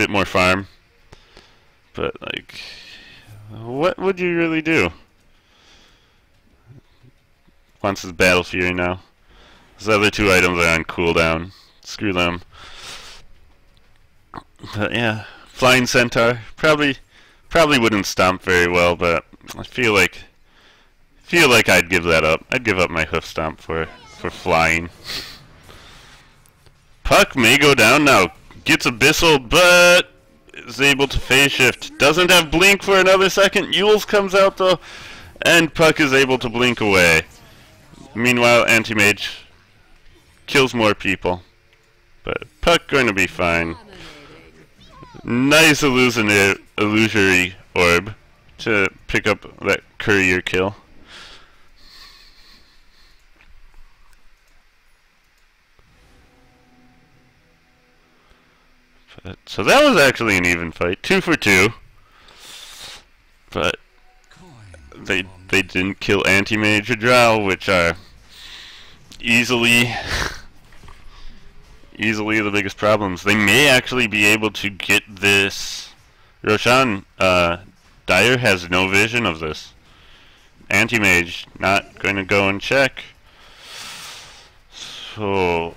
more farm. But like, what would you really do? Wants his Battle Fury now. His other 2 items are on cooldown. Screw them. But yeah, Flying Centaur probably wouldn't stomp very well, but I feel like I'd give that up. I'd give up my hoof stomp for flying. Puck may go down now. Gets Abyssal, but is able to phase shift. Doesn't have blink for another second. Yules comes out though, and Puck is able to blink away. Meanwhile, anti-mage kills more people, but Puck going to be fine. Nice illusory orb to pick up that courier kill. So that was actually an even fight, 2 for 2. But they didn't kill Anti-Mage or Drow, which are easily the biggest problems. They may actually be able to get this. Roshan, Dire has no vision of this. Anti-Mage not going to go and check. So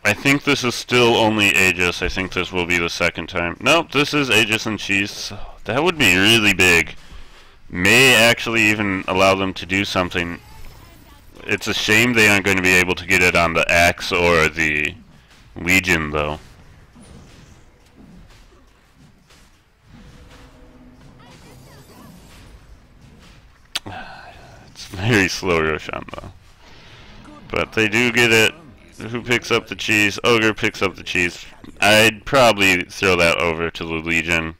I think this is still only Aegis. I think this will be the second time. Nope, this is Aegis and Cheese. That would be really big. May actually even allow them to do something. It's a shame they aren't going to be able to get it on the Axe or the Legion, though. It's very slow, Roshan, though. But they do get it. Who picks up the cheese? Ogre picks up the cheese. I'd probably throw that over to the Legion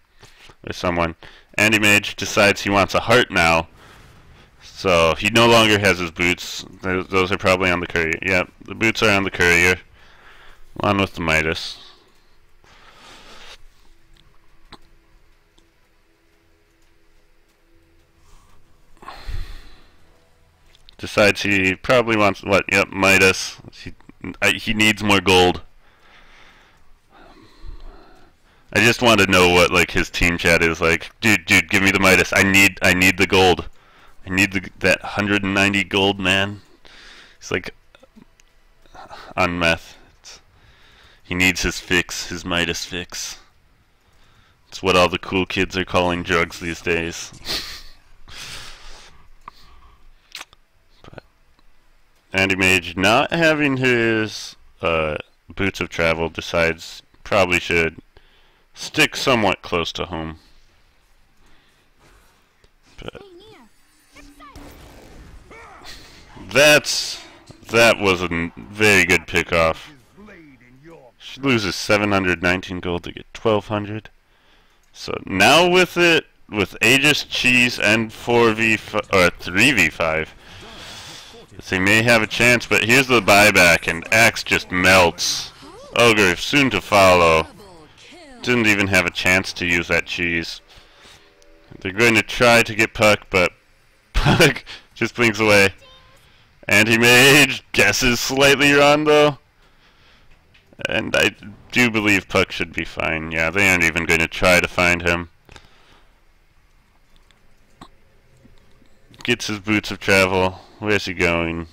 or someone. Anti-Mage decides he wants a heart now. So he no longer has his boots. Those are probably on the courier. Yep, the boots are on the courier. On with the Midas. Decides he probably wants what? Yep, Midas. He needs more gold. I just want to know what like his team chat is like. Dude, give me the Midas. I need the gold. I need that 190 gold, man. He's like on meth. He needs his fix, his Midas fix. It's what all the cool kids are calling drugs these days. But Anti-Mage, not having his boots of travel, decides probably should stick somewhat close to home. But that was a very good pickoff. She loses 719 gold to get 1200. So now with Aegis, Cheese, and 4v5 or 3v5, they may have a chance. But here's the buyback, and Axe just melts. Ogre soon to follow. Didn't even have a chance to use that cheese. They're going to try to get Puck, but Puck just blinks away. Anti-Mage guesses slightly wrong, though. And I do believe Puck should be fine. Yeah, they aren't even going to try to find him. Gets his boots of travel. Where's he going?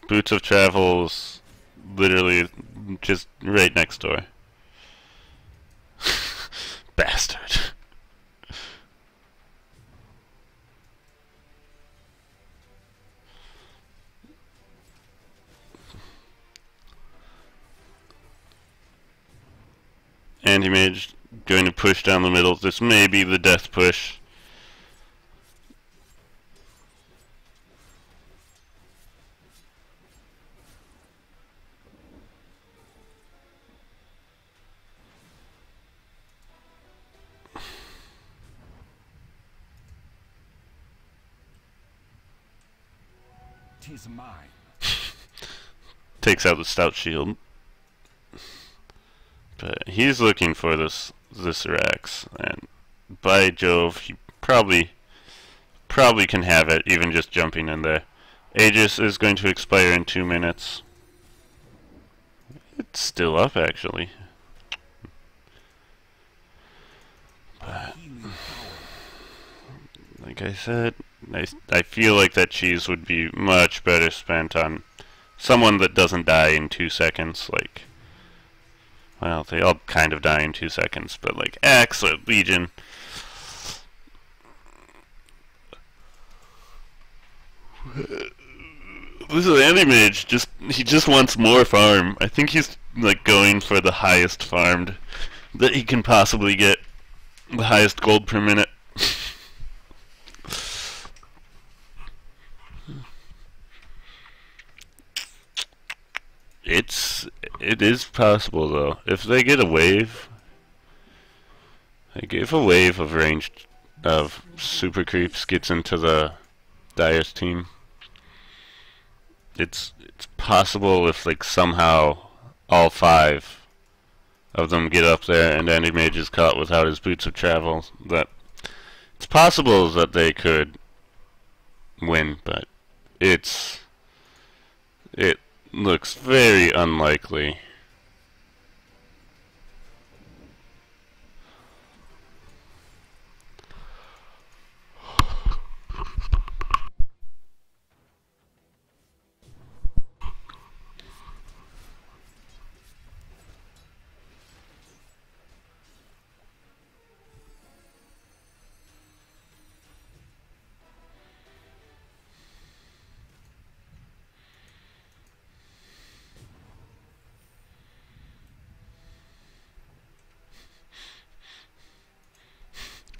Boots of travel's literally just right next door. Bastard. Anti-Mage going to push down the middle. This may be the death push. Tis mine. Takes out the stout shield. But he's looking for this Rex, and by Jove, he probably can have it, even just jumping in there. Aegis is going to expire in 2 minutes. It's still up, actually. But like I said, I feel like that cheese would be much better spent on someone that doesn't die in 2 seconds, like... Well, they all kind of die in 2 seconds, but like Axe or Legion. This is Anti-Mage, he just wants more farm. I think he's like going for the highest farmed that he can possibly get. The highest gold per minute. It is possible though. If they get a wave, if a wave of ranged super creeps gets into the Dire's team, it's possible if like somehow all 5 of them get up there and Anti-Mage is caught without his boots of travel, that it's possible that they could win, but it looks very unlikely.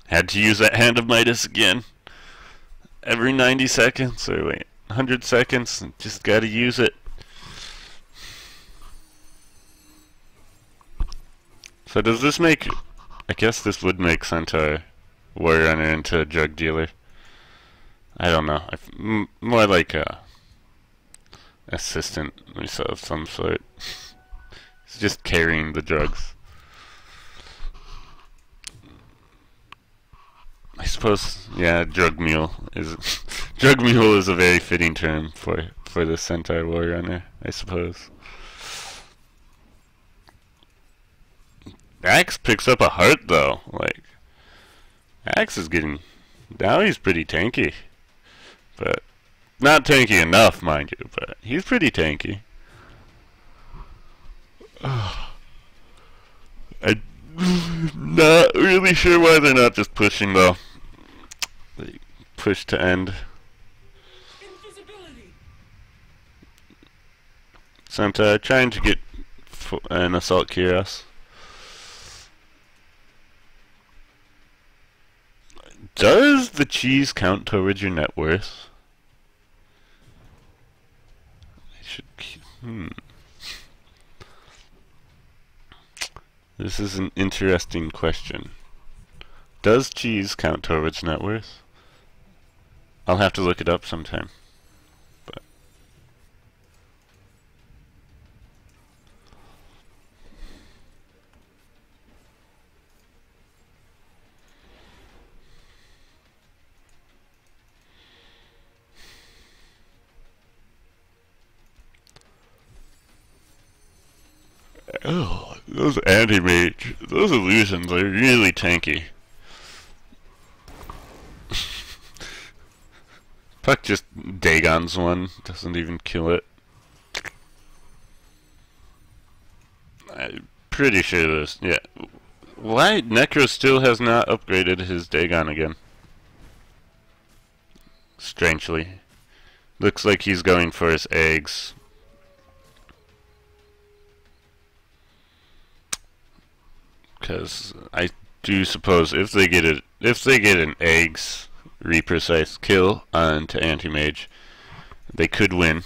Had to use that Hand of Midas again. Every 90 seconds, or wait, 100 seconds, just gotta use it. So does this make... I guess this would make Centaur Warrunner into a drug dealer. I don't know. More like a assistant of some sort. He's just carrying the drugs. I suppose, yeah, drug mule is a very fitting term for the Centaur Warrunner, I suppose. Axe picks up a heart though. Like, Axe is getting, now he's pretty tanky, but not tanky enough, mind you. But he's pretty tanky. I'm not really sure why they're not just pushing though. They push to end. Centaur trying to get an Assault Cuirass. Does the cheese count towards your net worth? I should. This is an interesting question. Does cheese count towards net worth? I'll have to look it up sometime. But oh, those Anti-Mage, those illusions are really tanky. Puck just Dagon's one, doesn't even kill it. I'm pretty sure this, yeah. Why Necro still has not upgraded his Dagon again? Strangely. Looks like he's going for his eggs. Because I do suppose if they get an eggs reprecise kill onto Anti-Mage, they could win.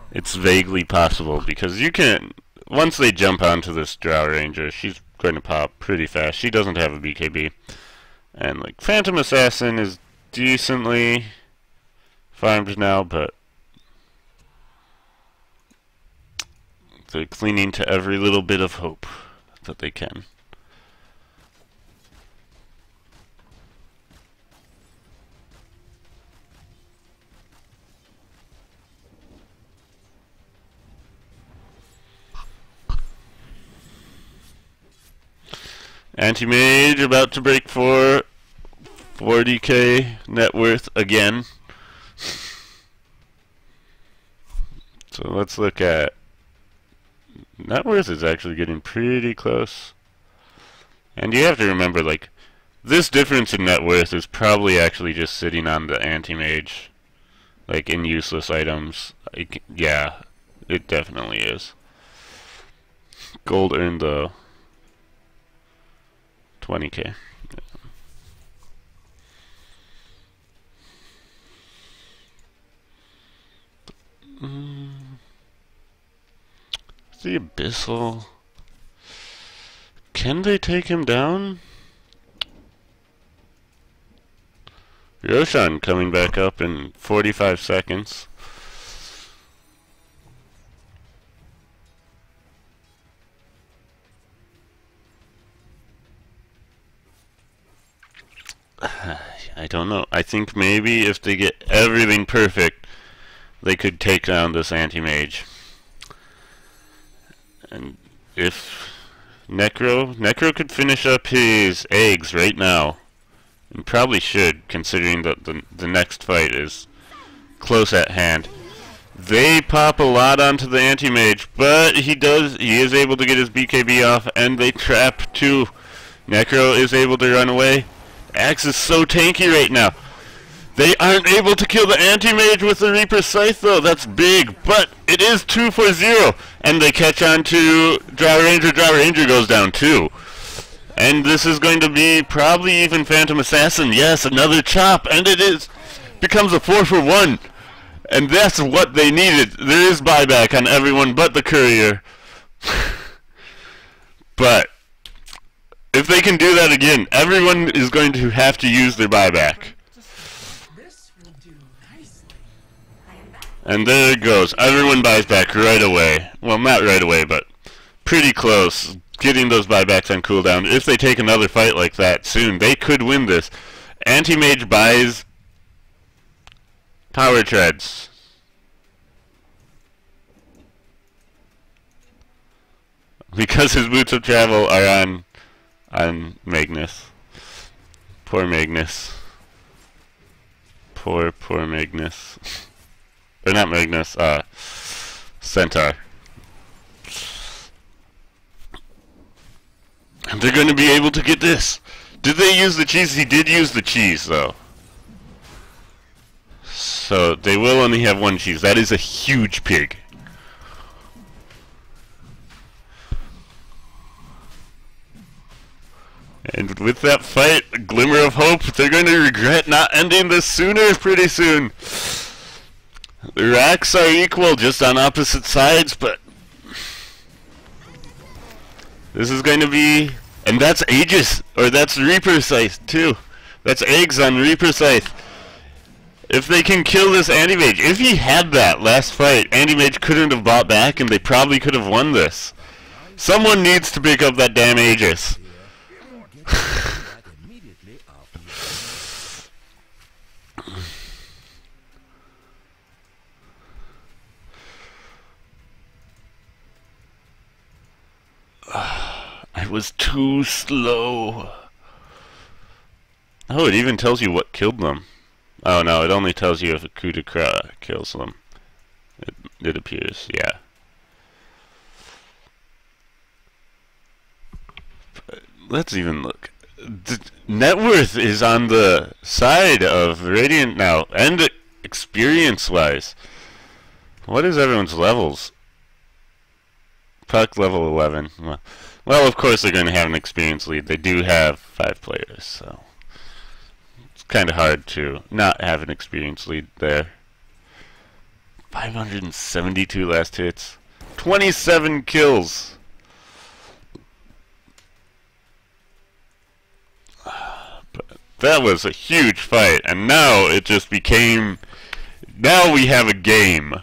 It's vaguely possible because you can, once they jump onto this Drow Ranger, she's going to pop pretty fast. She doesn't have a BKB, and like Phantom Assassin is decently farmed now, but they're clinging to every little bit of hope that they can. Anti-Mage about to break for 40k net worth again. So let's look at net worth is actually getting pretty close. And you have to remember, like, this difference in net worth is probably actually just sitting on the Anti-Mage, like in useless items. Like, yeah, it definitely is. Gold earned though. 20k. The Abyssal. Can they take him down? Roshan coming back up in 45 seconds. I don't know. I think maybe if they get everything perfect, they could take down this anti-mage. And if Necro could finish up his eggs right now, and probably should, considering that the next fight is close at hand. They pop a lot onto the anti-mage, but he is able to get his BKB off, and they trap too. Necro is able to run away. Axe is so tanky right now. They aren't able to kill the anti-mage with the Reaper Scythe though. That's big, but it is 2-4-0, and they catch on to Draw Ranger. Draw Ranger goes down too. And this is going to be probably even Phantom Assassin. Yes, another chop, and it becomes a 4-for-1. And that's what they needed. There is buyback on everyone but the courier. But if they can do that again, everyone is going to have to use their buyback. And there it goes. Everyone buys back right away. Well, not right away, but pretty close. Getting those buybacks on cooldown. If they take another fight like that soon, they could win this. Anti-Mage buys Power Treads. Because his boots of travel are on Magnus. Poor Magnus. Poor Magnus. Or not Magnus, Centaur. And they're going to be able to get this. Did they use the cheese? He did use the cheese, though. So they will only have one cheese. That is a huge pig. And with that fight, a glimmer of hope, they're going to regret not ending this sooner pretty soon. The racks are equal, just on opposite sides, but this is going to be, and that's Aegis, or that's Reaper Scythe too. That's eggs on Reaper Scythe. If they can kill this Anti-Mage, if he had that last fight, Anti-Mage couldn't have bought back, and they probably could have won this. Someone needs to pick up that damn Aegis. I was too slow. Oh, it even tells you what killed them. Oh no, it only tells you if a coup de grace kills them. It appears, yeah. But let's even look. The net worth is on the side of Radiant now, and experience-wise. What is everyone's levels? Puck level 11. Well, of course they're going to have an experience lead. They do have 5 players, so it's kind of hard to not have an experience lead there. 572 last hits. 27 kills. But that was a huge fight, and now it just became... Now we have a game.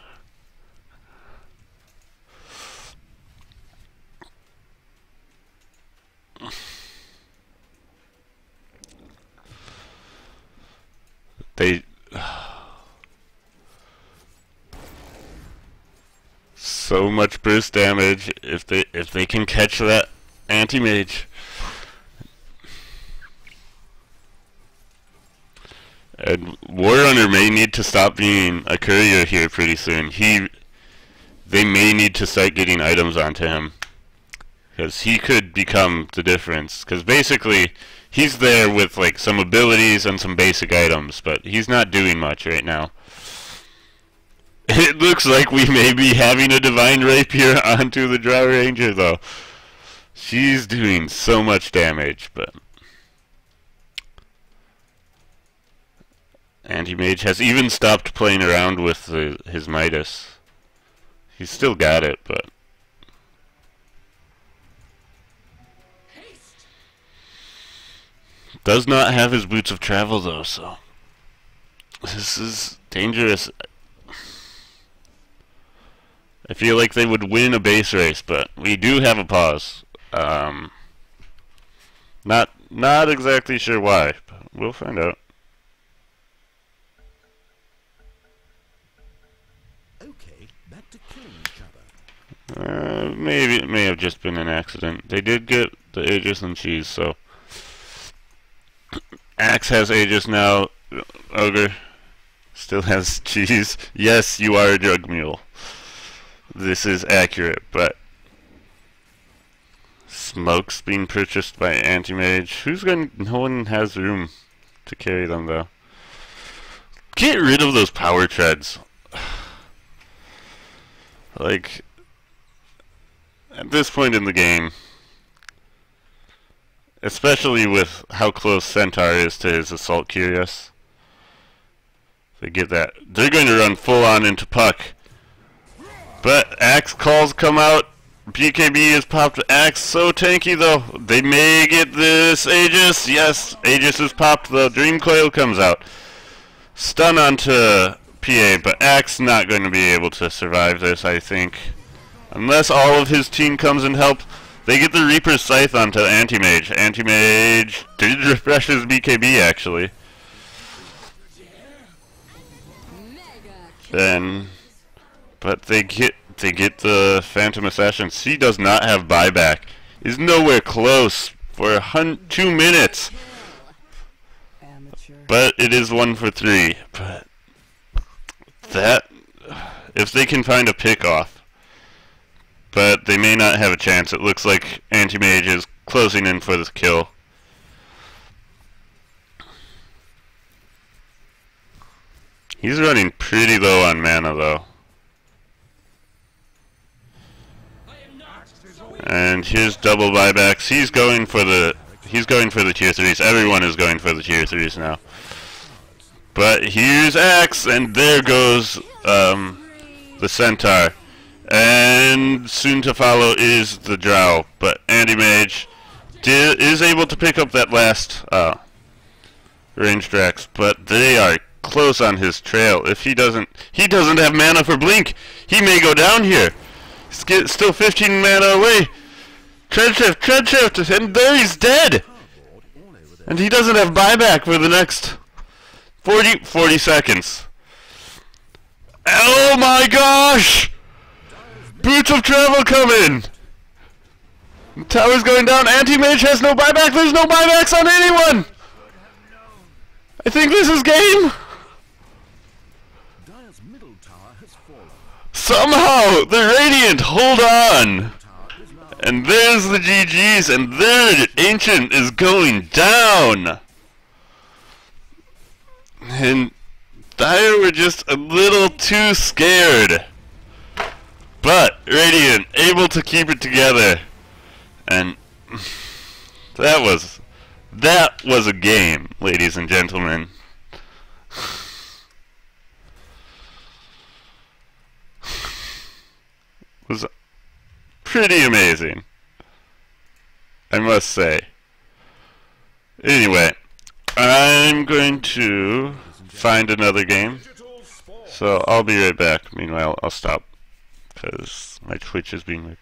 They so much burst damage if they can catch that anti-mage. And Warrunner may need to stop being a courier here pretty soon. They may need to start getting items onto him, because he could become the difference. Because basically, he's there with like some abilities and some basic items, but he's not doing much right now. It looks like we may be having a Divine Rapier onto the Draw Ranger, though. She's doing so much damage, but Anti-Mage has even stopped playing around with his Midas. He's still got it, but does not have his boots of travel though, so this is dangerous. I feel like they would win a base race, but we do have a pause. Not exactly sure why, but We'll find out. Okay, back to killing each other. Maybe it may have just been an accident. They did get the Aegis and cheese, so Axe has Aegis now. Ogre still has cheese. Yes, you are a drug mule. This is accurate, but Smoke's being purchased by Anti-Mage. No one has room to carry them, though. Get rid of those power treads. Like, at this point in the game, especially with how close Centaur is to his Assault Curious, they get that. They're going to run full on into Puck. But Axe calls come out. BKB is popped. Axe so tanky though. They may get this Aegis. Yes, Aegis is popped though. Dream Coil comes out. Stun onto PA, but Axe not going to be able to survive this, I think. Unless all of his team comes and help. They get the Reaper's Scythe onto Anti-Mage. Anti-Mage did refresh his BKB actually. Then, but they get the Phantom Assassin. He does not have buyback. Is nowhere close for 2 minutes. But it is 1 for 3. But that, if they can find a pick off, but they may not have a chance. It looks like Anti-Mage is closing in for this kill. He's running pretty low on mana though. And here's double buybacks. He's going for the tier 3s. Everyone is going for the tier 3s now. But here's Axe, and there goes the Centaur. And soon to follow is the Drow. But Anti-Mage is able to pick up that last ranged Drax, but they are close on his trail. If he doesn't have mana for Blink. He may go down here. He's still 15 mana away. Tread shift, and there he's dead. And he doesn't have buyback for the next 40 seconds. Oh my gosh! Boots of Travel coming! The tower's going down. Anti-Mage has no buyback. There's no buybacks on anyone! I think this is game! Somehow, the Radiant hold on! And there's the GG's, and there Ancient is going down! And Dire were just a little too scared. But Radiant able to keep it together. And that was a game, ladies and gentlemen. Was pretty amazing, I must say. Anyway, I'm going to find another game, so I'll be right back. Meanwhile, I'll stop because my Twitch is being